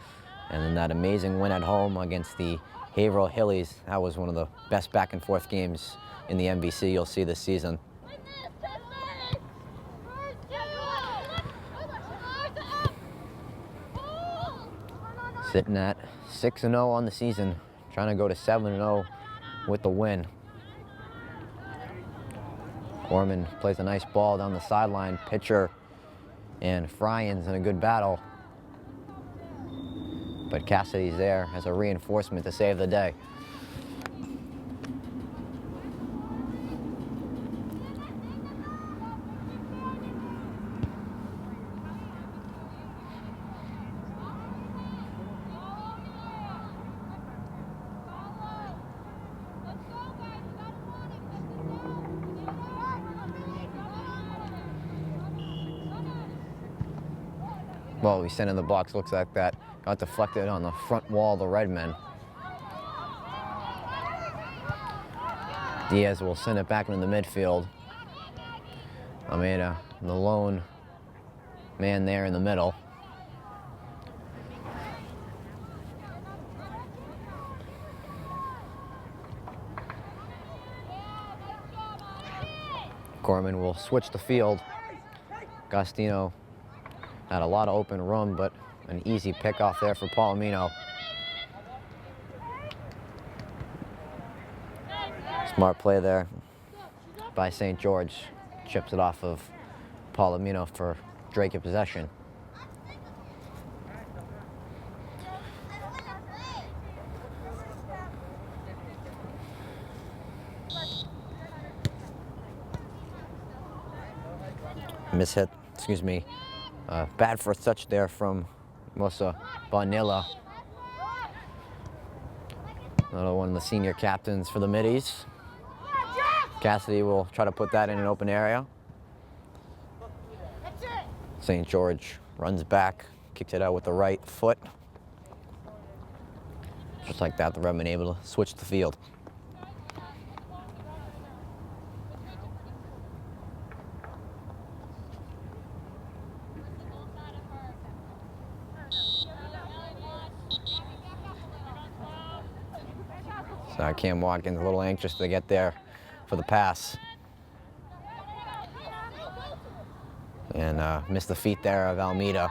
[SPEAKER 1] And then that amazing win at home against the Haverhill Hillies. That was one of the best back and forth games in the MVC you'll see this season. Sitting at 6-0 on the season, trying to go to 7-0 with the win. Gorman plays a nice ball down the sideline. Pitcher and Fryans in a good battle. But Cassidy's there as a reinforcement to save the day. Well, we sent in the box, looks like that got deflected on the front wall of the Redmen. Diaz will send it back into the midfield. Almeida, the lone man there in the middle. Gorman will switch the field. Gostino had a lot of open room, but an easy pickoff there for Palomino. Smart play there by St. George. Chips it off of Palomino for Dracut possession. Mishit, excuse me. Bad first touch there from Musa Bonilla. Another one of the senior captains for the Middies. Cassidy will try to put that in an open area. St. George runs back, kicks it out with the right foot. Just like that, the Redmen able to switch the field. So Cam Watkins a little anxious to get there for the pass. And missed the feet there of Almeida.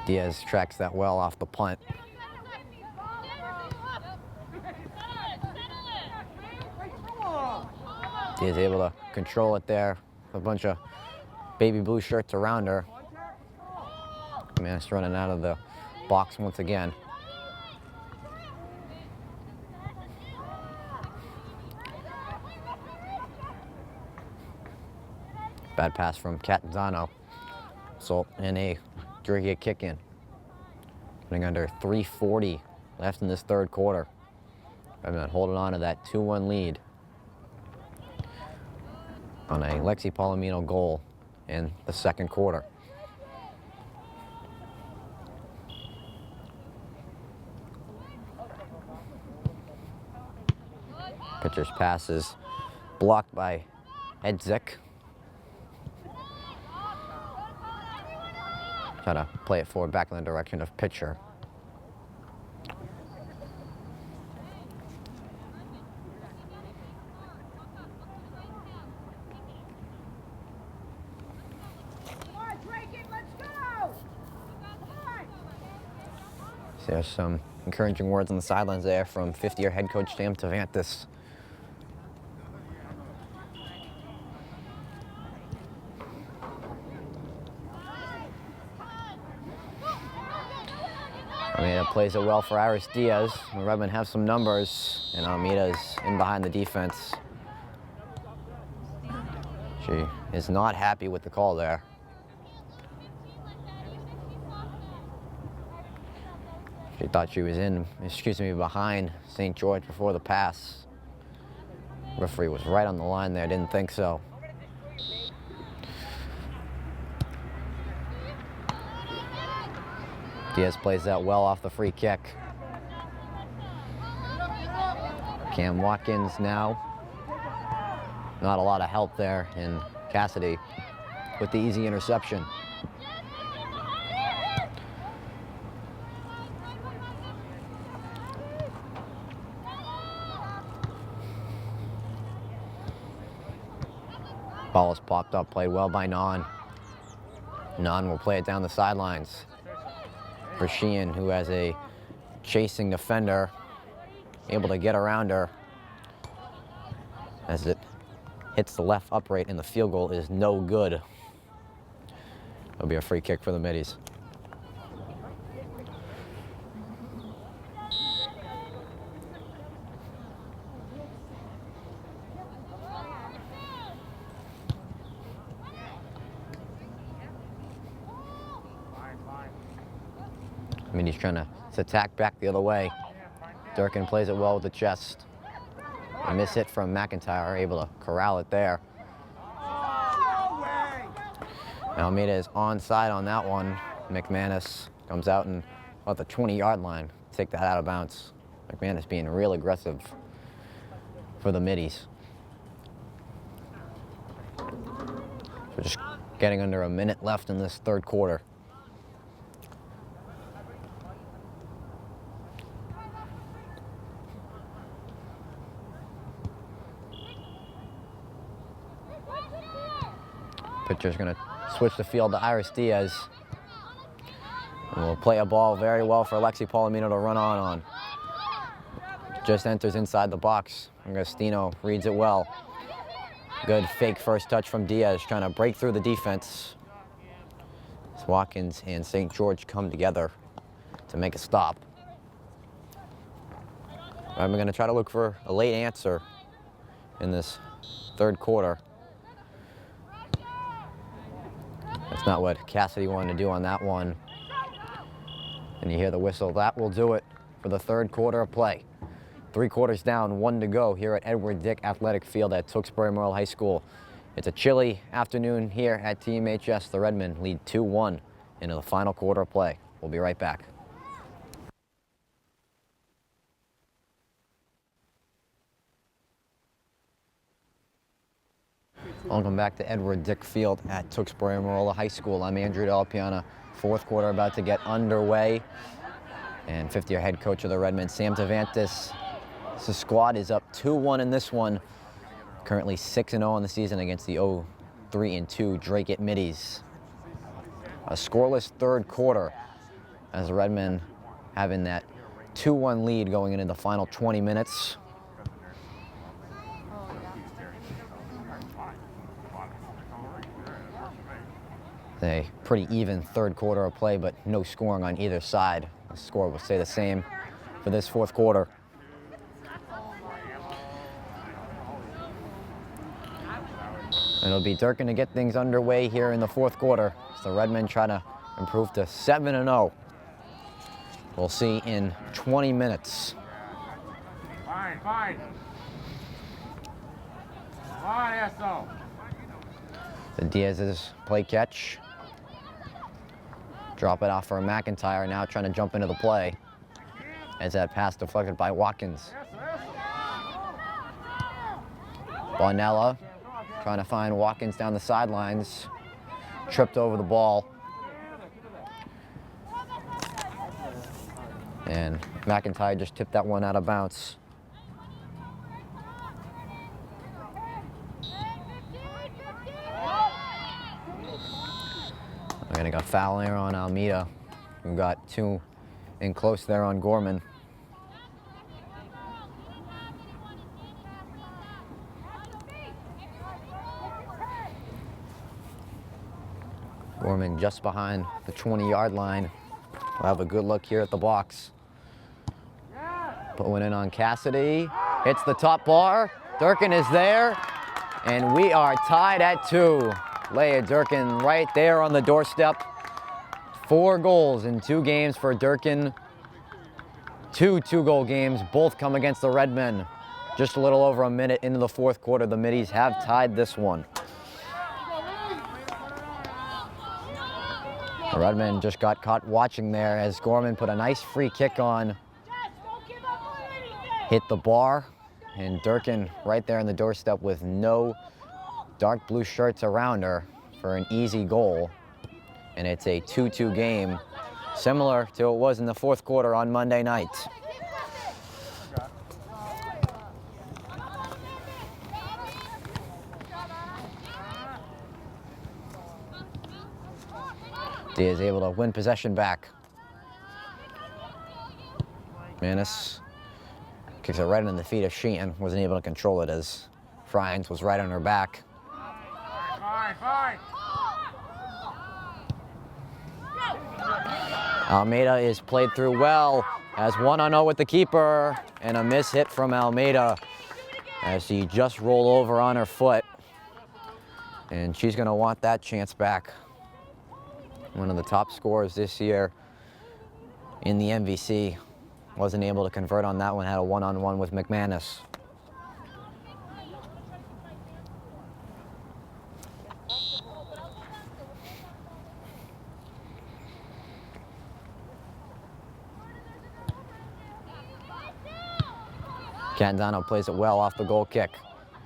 [SPEAKER 1] Diaz tracks that well off the punt. Diaz able to control it there. A bunch of baby blue shirts around her. Man's running out of the box once again. Bad pass from Catanzano. So, and a Dracut kick in. Running under 3:40 left in this third quarter. Redmen holding on to that 2-1 lead on a Lexi Palomino goal in the second quarter. Pitcher's pass is blocked by Edzik. Try to play it forward back in the direction of pitcher. So there's some encouraging words on the sidelines there from 50-year head coach Sam Tavantis. Almeida plays it well for Iris Diaz. The Redmen have some numbers, and Almeida's in behind the defense. She is not happy with the call there. She thought she was behind St. George before the pass. Referee was right on the line there, didn't think so. Diaz plays that well off the free kick. Cam Watkins now. Not a lot of help there in Cassidy with the easy interception. Ball is popped up, played well by Non. Non will play it down the sidelines for Sheehan, who has a chasing defender. able to get around her as it hits the left upright, and the field goal is no good. It'll be a free kick for the Middies. Middies trying to attack back the other way. Durkin plays it well with the chest. A miss hit from McIntyre, able to corral it there. Almeida is onside on that one. McManus comes out and about the 20-yard line, take that out of bounds. McManus being real aggressive for the Middies. We're just getting under a minute left in this third quarter. Pitcher's going to switch the field to Iris Diaz. And we'll play a ball very well for Alexi Palomino to run on. Just enters inside the box. Agostino reads it well. Good fake first touch from Diaz, trying to break through the defense. As Watkins and St. George come together to make a stop. I'm going to try to look for a late answer in this third quarter. That's not what Cassidy wanted to do on that one. And you hear the whistle. That will do it for the third quarter of play. 3 quarters down, 1 to go here at Edward Dick Athletic Field at Tewksbury Memorial High School. It's a chilly afternoon here at TMHS. The Redmen lead 2-1 into the final quarter of play. We'll be right back. Welcome back to Edward Dick Field at Tewksbury Memorial High School. I'm Andrew Delpiana. Fourth quarter about to get underway. And 50-year head coach of the Redmen, Sam Tavantis. The squad is up 2-1 in this one. Currently 6-0 on the season against the 0-3-2 Dracut Middies. A scoreless third quarter as the Redmen having that 2-1 lead going into the final 20 minutes. A pretty even third quarter of play, but no scoring on either side. The score will stay the same for this fourth quarter. And it'll be Durkin to get things underway here in the fourth quarter as the Redmen try to improve to 7-0. We'll see in 20 minutes.
[SPEAKER 2] Fine. Fine, SO.
[SPEAKER 1] The Diaz's play catch. Drop it off for McIntyre, now trying to jump into the play as that pass deflected by Watkins. Bonella trying to find Watkins down the sidelines. Tripped over the ball. And McIntyre just tipped that one out of bounds. We're gonna go foul here on Almeida. We've got 2 in close there on Gorman. Gorman just behind the 20-yard line. We'll have a good look here at the box. Put one in on Cassidy. Hits the top bar. Durkin is there. And we are tied at 2. Leia Durkin right there on the doorstep. 4 goals in 2 games for Durkin. 2 two-goal games, both come against the Redmen. Just a little over a minute into the fourth quarter, the Middies have tied this one. The Redmen just got caught watching there as Gorman put a nice free kick on. Hit the bar, and Durkin right there on the doorstep with no dark blue shirts around her for an easy goal. And it's a 2-2 game, similar to what it was in the fourth quarter on Monday night. Diaz able to win possession back. Manis Kicks it right in the feet of Sheehan. Wasn't able to control it as Friends was right on her back.
[SPEAKER 2] Fine, fine.
[SPEAKER 1] Almeida is played through well. Has 1-0 with the keeper. And a miss hit from Almeida as she just rolled over on her foot. And she's going to want that chance back. One of the top scorers this year in the MVC. Wasn't able to convert on that one. Had a one-on-one with McManus. Candano plays it well off the goal kick.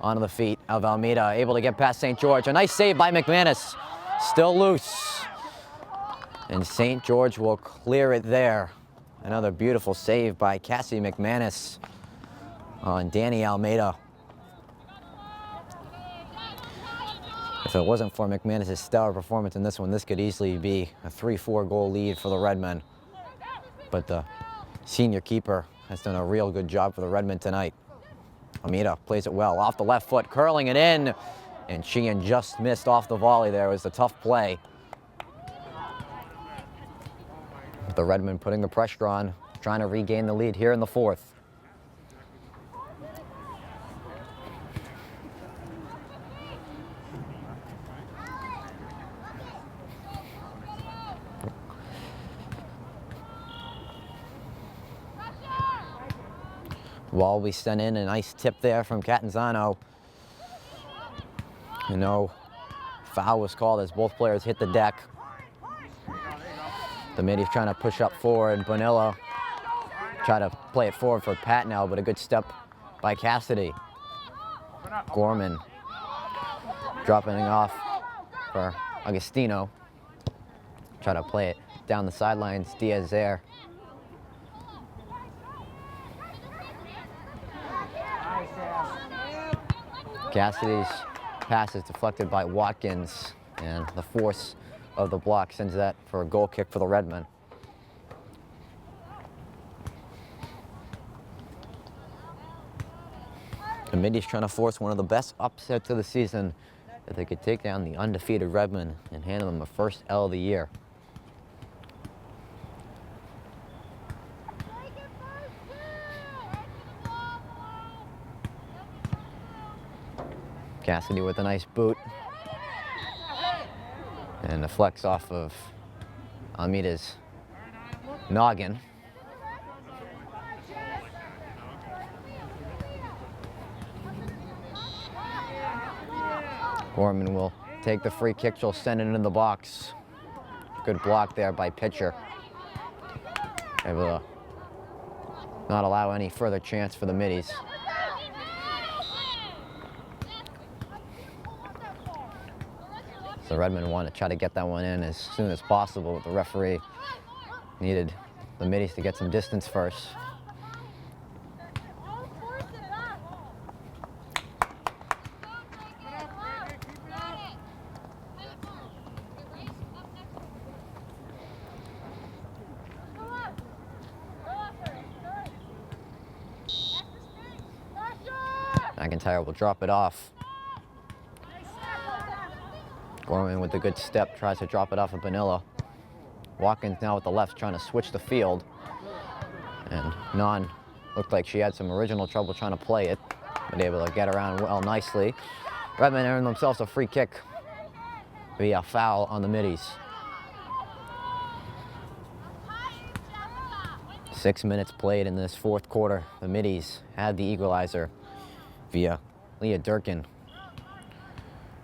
[SPEAKER 1] Onto the feet of Almeida, able to get past St. George. A nice save by McManus. Still loose. And St. George will clear it there. Another beautiful save by Cassie McManus on Danny Almeida. If it wasn't for McManus' stellar performance in this one, this could easily be a 3-4 goal lead for the Redmen. But the senior keeper has done a real good job for the Redmen tonight. Almeida plays it well off the left foot, curling it in. And Sheehan just missed off the volley there. It was a tough play. The Redmen putting the pressure on, trying to regain the lead here in the fourth. Wall we sent in a nice tip there from Catanzano. You know, foul was called as both players hit the deck. The middies trying to push up forward. Bonilla try to play it forward for Pat now, but a good step by Cassidy. Gorman dropping it off for Agostino. Try to play it down the sidelines. Diaz there. Cassidy's pass is deflected by Watkins, and the force of the block sends that for a goal kick for the Redmen. The middies trying to force one of the best upsets of the season, that they could take down the undefeated Redmen and hand them the first L of the year. Cassidy with a nice boot. And the flex off of Almeida's noggin. Gorman will take the free kick. She'll send it into the box. Good block there by pitcher. Able to not allow any further chance for the middies. The Redmen want to try to get that one in as soon as possible, but the referee needed the middies to get some distance first. McIntyre will drop it off. Gorman with a good step, tries to drop it off of Bonilla. Watkins now with the left, trying to switch the field. And Non looked like she had some original trouble trying to play it, but able to get around well nicely. Redmen earned themselves a free kick via foul on the middies. 6 minutes played in this fourth quarter. The middies had the equalizer via Leah Durkin,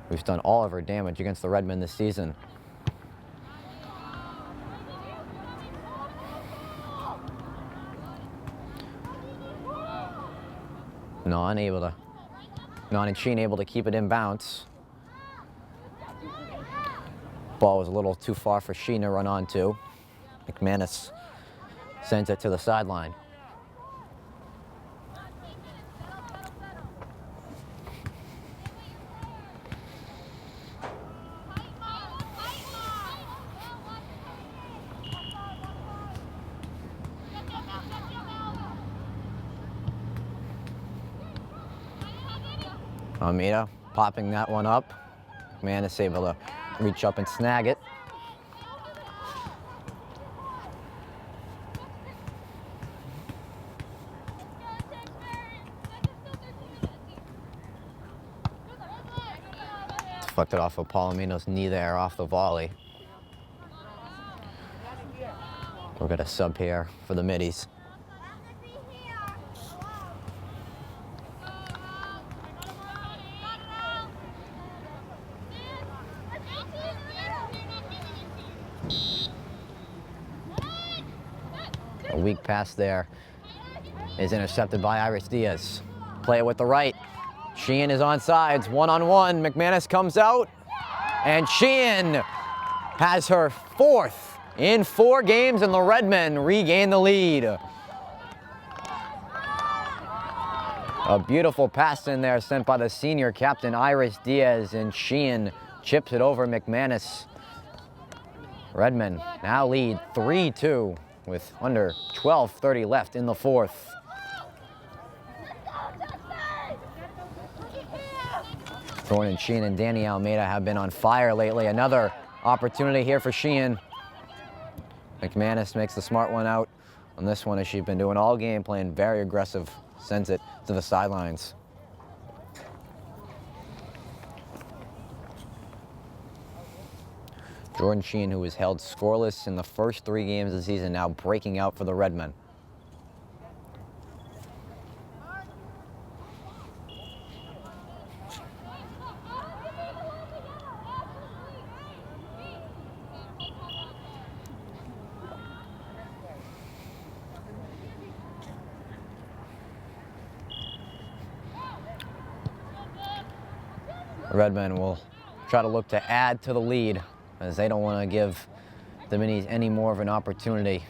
[SPEAKER 1] who's done all of her damage against the Redmen this season. Non and Sheen able to keep it in bounce. Ball was a little too far for Sheen to run onto. McManus sends it to the sideline. Almeida popping that one up. Man is able to reach up and snag it. Deflected off of Palomino's knee there off the volley. We'll get a sub here for the middies. A weak pass there is intercepted by Iris Diaz. Play it with the right. Sheehan is on sides, one-on-one. McManus comes out, and Sheehan has her 4th in 4 games, and the Redmen regain the lead. A beautiful pass in there sent by the senior captain, Iris Diaz, and Sheehan chips it over McManus. Redmen now lead 3-2 with under 12:30 left in the 4th. Thorne and Sheehan and Danny Almeida have been on fire lately. Another opportunity here for Sheehan. McManus makes the smart one out on this one, as she's been doing all game, playing very aggressive, sends it to the sidelines. Jordan Sheehan, who was held scoreless in the first 3 games of the season, now breaking out for the Redmen. The Redmen will try to look to add to the lead, as they don't want to give the Minis any more of an opportunity.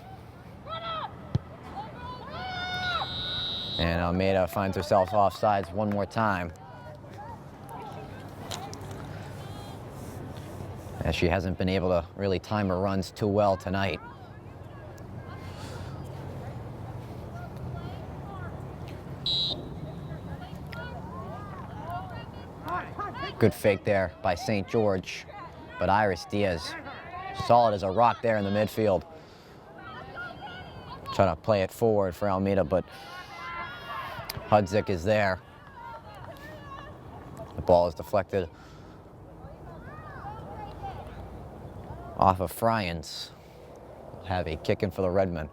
[SPEAKER 1] And Almeida finds herself offsides one more time, as she hasn't been able to really time her runs too well tonight. Good fake there by St. George, but Iris Diaz, solid as a rock there in the midfield. Trying to play it forward for Almeida, but Hudzik is there. The ball is deflected off of Fryans. We'll have a kick in for the Redmen.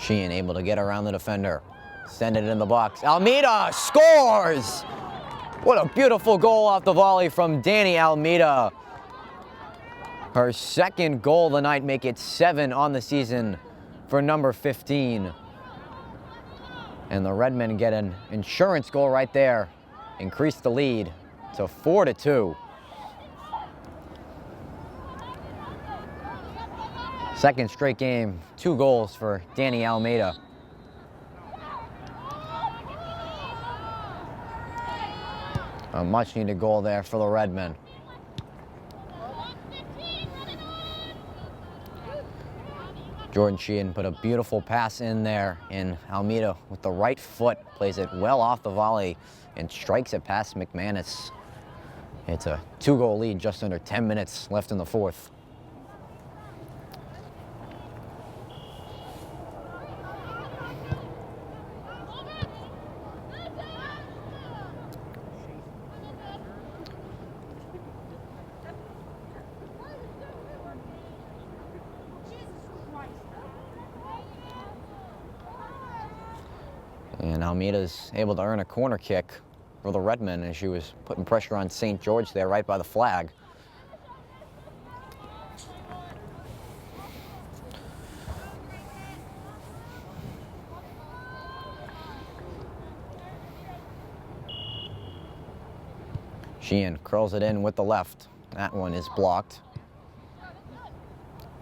[SPEAKER 1] Sheehan able to get around the defender, send it in the box. Almeida scores! What a beautiful goal off the volley from Danny Almeida. Her 2nd goal of the night, make it 7 on the season for number 15. And the Redmen get an insurance goal right there, increase the lead to 4-2. Second straight game, 2 goals for Danny Almeida. A much-needed goal there for the Redmen. Jordan Sheehan put a beautiful pass in there, and Almeida with the right foot plays it well off the volley and strikes it past McManus. It's a 2-goal lead, just under 10 minutes left in the 4th. And Almeida's able to earn a corner kick for the Redmen, as she was putting pressure on St. George there right by the flag. Sheehan curls it in with the left. That one is blocked.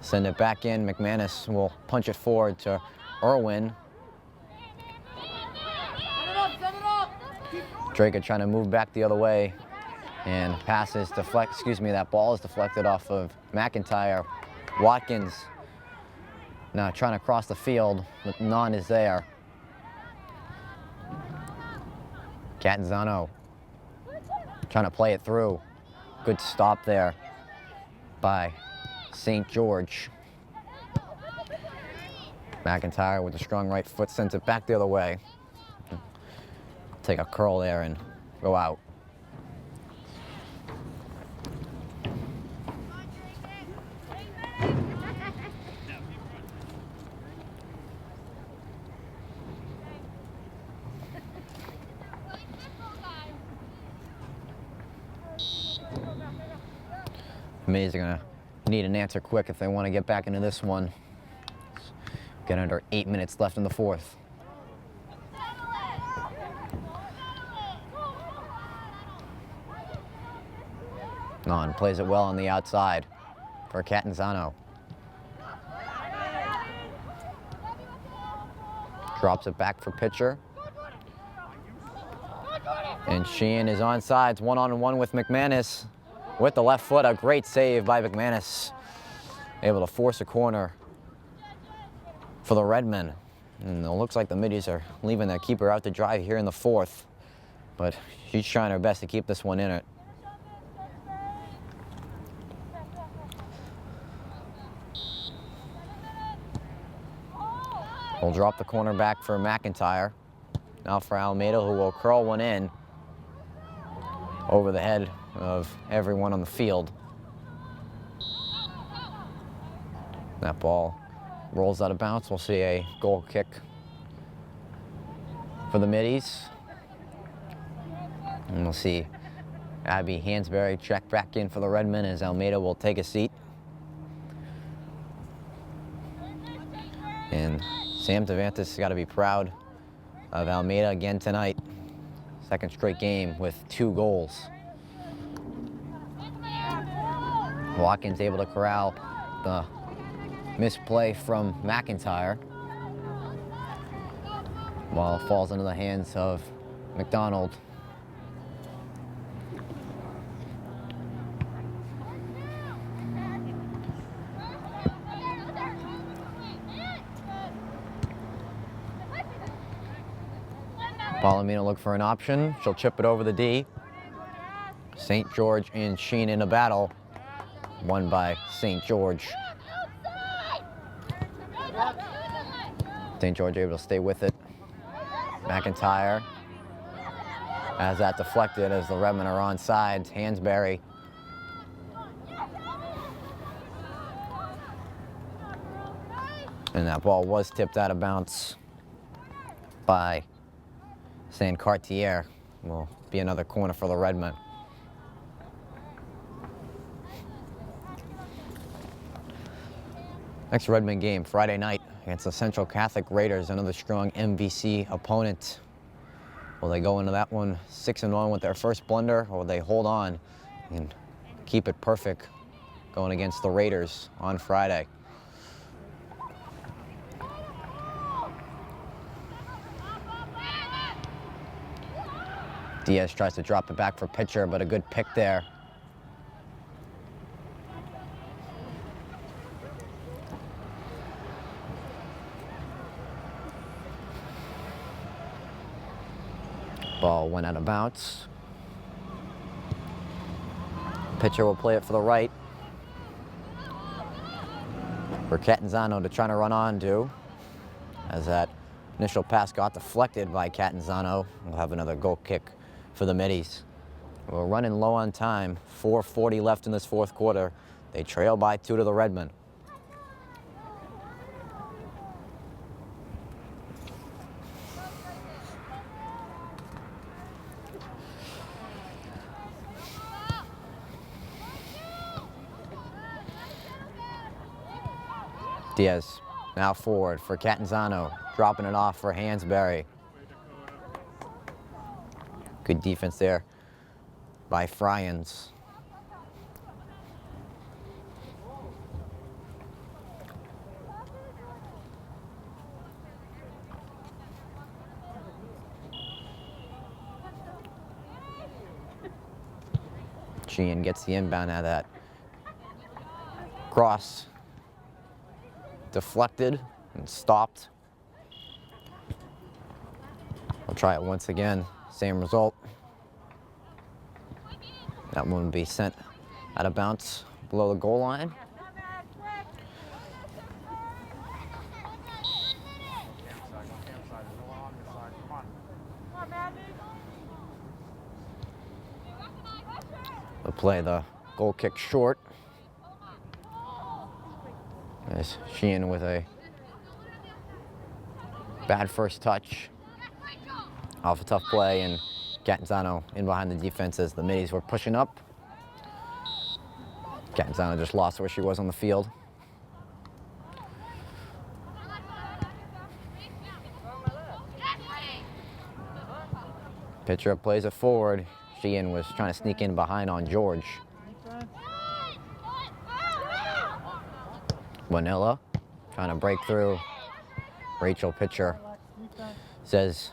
[SPEAKER 1] Send it back in. McManus will punch it forward to Irwin. Dracut trying to move back the other way, and passes deflect, that ball is deflected off of McIntyre. Watkins now trying to cross the field, but none is there. Catanzaro trying to play it through. Good stop there by St. George. McIntyre with a strong right foot sends it back the other way. Take a curl there and go out. Mays are gonna need an answer quick if they want to get back into this one. Get under 8 minutes left in the fourth. Non plays it well on the outside for Catanzaro. Drops it back for pitcher. And Sheehan is on sides, one-on-one with McManus. With the left foot, a great save by McManus. Able to force a corner for the Redmen. And it looks like the Middies are leaving their keeper out to dry here in the fourth. But she's trying her best to keep this one in it. We'll drop the corner back for McIntyre. Now for Almeida, who will curl one in over the head of everyone on the field. That ball rolls out of bounds. We'll see a goal kick for the Middies. And we'll see Abby Hansberry check back in for the Redmen as Almeida will take a seat. And Sam Devantis has got to be proud of Almeida again tonight. Second straight game with 2 goals. Watkins able to corral the misplay from McIntyre. Ball falls into the hands of McDonald. Palomino look for an option. She'll chip it over the D. St. George and Sheen in a battle. Won by St. George. St. George able to stay with it. McIntyre has that deflected as the Redmen are on sides. Hansberry. And that ball was tipped out of bounds by San Cartier. Will be another corner for the Redmen. Next Redmen game Friday night against the Central Catholic Raiders, another strong MVC opponent. Will they go into that one 6-1 with their first blunder, or will they hold on and keep it perfect going against the Raiders on Friday? Diaz tries to drop it back for pitcher, but a good pick there. Ball went out of bounds. Pitcher will play it for the right. For Catanzaro to try to run on to, as that initial pass got deflected by Catanzaro. We'll have another goal kick for the Middies. We're running low on time. 4:40 left in this fourth quarter. They trail by 2 to the Redmen. Diaz now forward for Catanzaro, dropping it off for Hansberry. Good defense there by Fryans. Sheehan gets the inbound out of that. Cross deflected and stopped. I'll try it once again. Same result. That one will be sent out of bounds below the goal line. They'll play the goal kick short. As Sheehan with a bad first touch. Off a tough play, and Catanzano in behind the defense as the middies were pushing up. Catanzano just lost where she was on the field. Pitcher plays it forward. Sheehan was trying to sneak in behind on George. Manila trying to break through. Rachel, pitcher, says,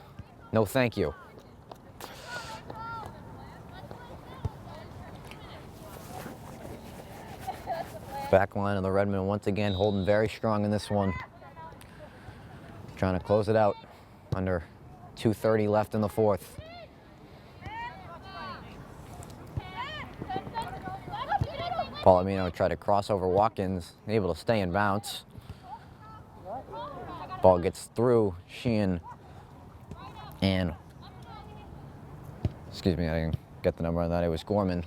[SPEAKER 1] "No, thank you." Back line of the Redmen once again holding very strong in this one. Trying to close it out under 2:30 left in the fourth. Palomino tried to cross over Watkins, able to stay in bounce. Ball gets through Sheehan and, excuse me, I didn't get the number on that, it was Gorman.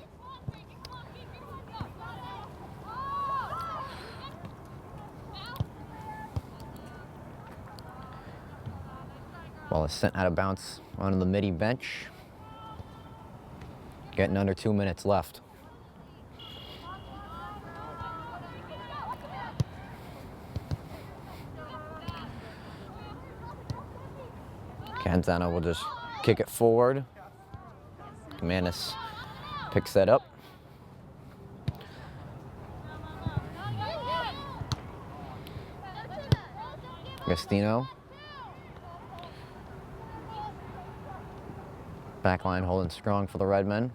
[SPEAKER 1] Ball is sent out of bounds onto the midi bench. Getting under 2 minutes left. Catanzano will just kick it forward. Manis picks that up. Agostino. Backline holding strong for the Redmen.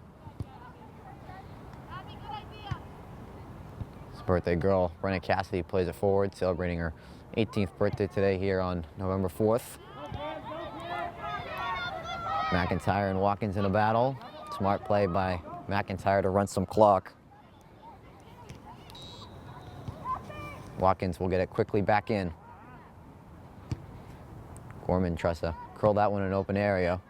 [SPEAKER 1] His birthday girl, Brenna Cassidy, plays it forward, celebrating her 18th birthday today here on November 4th. McIntyre and Watkins in a battle. Smart play by McIntyre to run some clock. Watkins will get it quickly back in. Gorman tries to curl that one in an open area.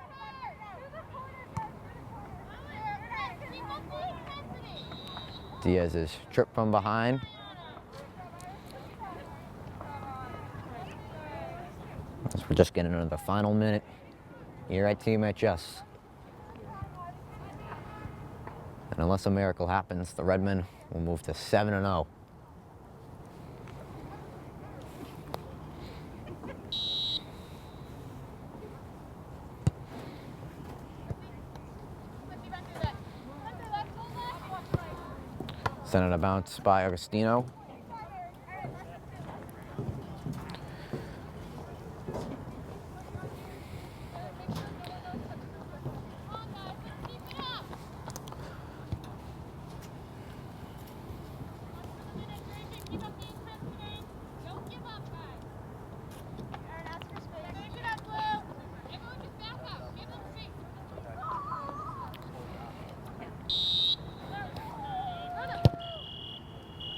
[SPEAKER 1] Diaz is tripped from behind. As we're just getting into the final minute here at TMHS. And unless a miracle happens, the Redmen will move to 7-0. Sent out of bounce by Agostino.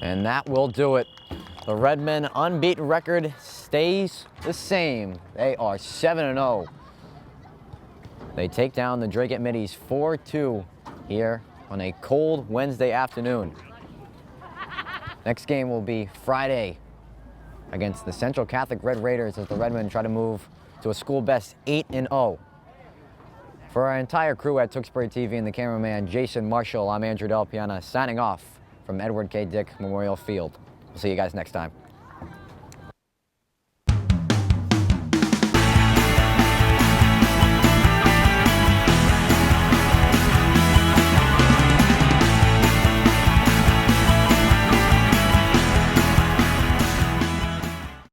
[SPEAKER 1] And that will do it. The Redmen unbeaten record stays the same. They are 7-0. They take down the Dracut Middies 4-2 here on a cold Wednesday afternoon. Next game will be Friday against the Central Catholic Red Raiders as the Redmen try to move to a school best 8-0. For our entire crew at Tewksbury TV and the cameraman Jason Marshall, I'm Andrew Del Piana signing off from Edward K. Dick Memorial Field. We'll see you guys next time.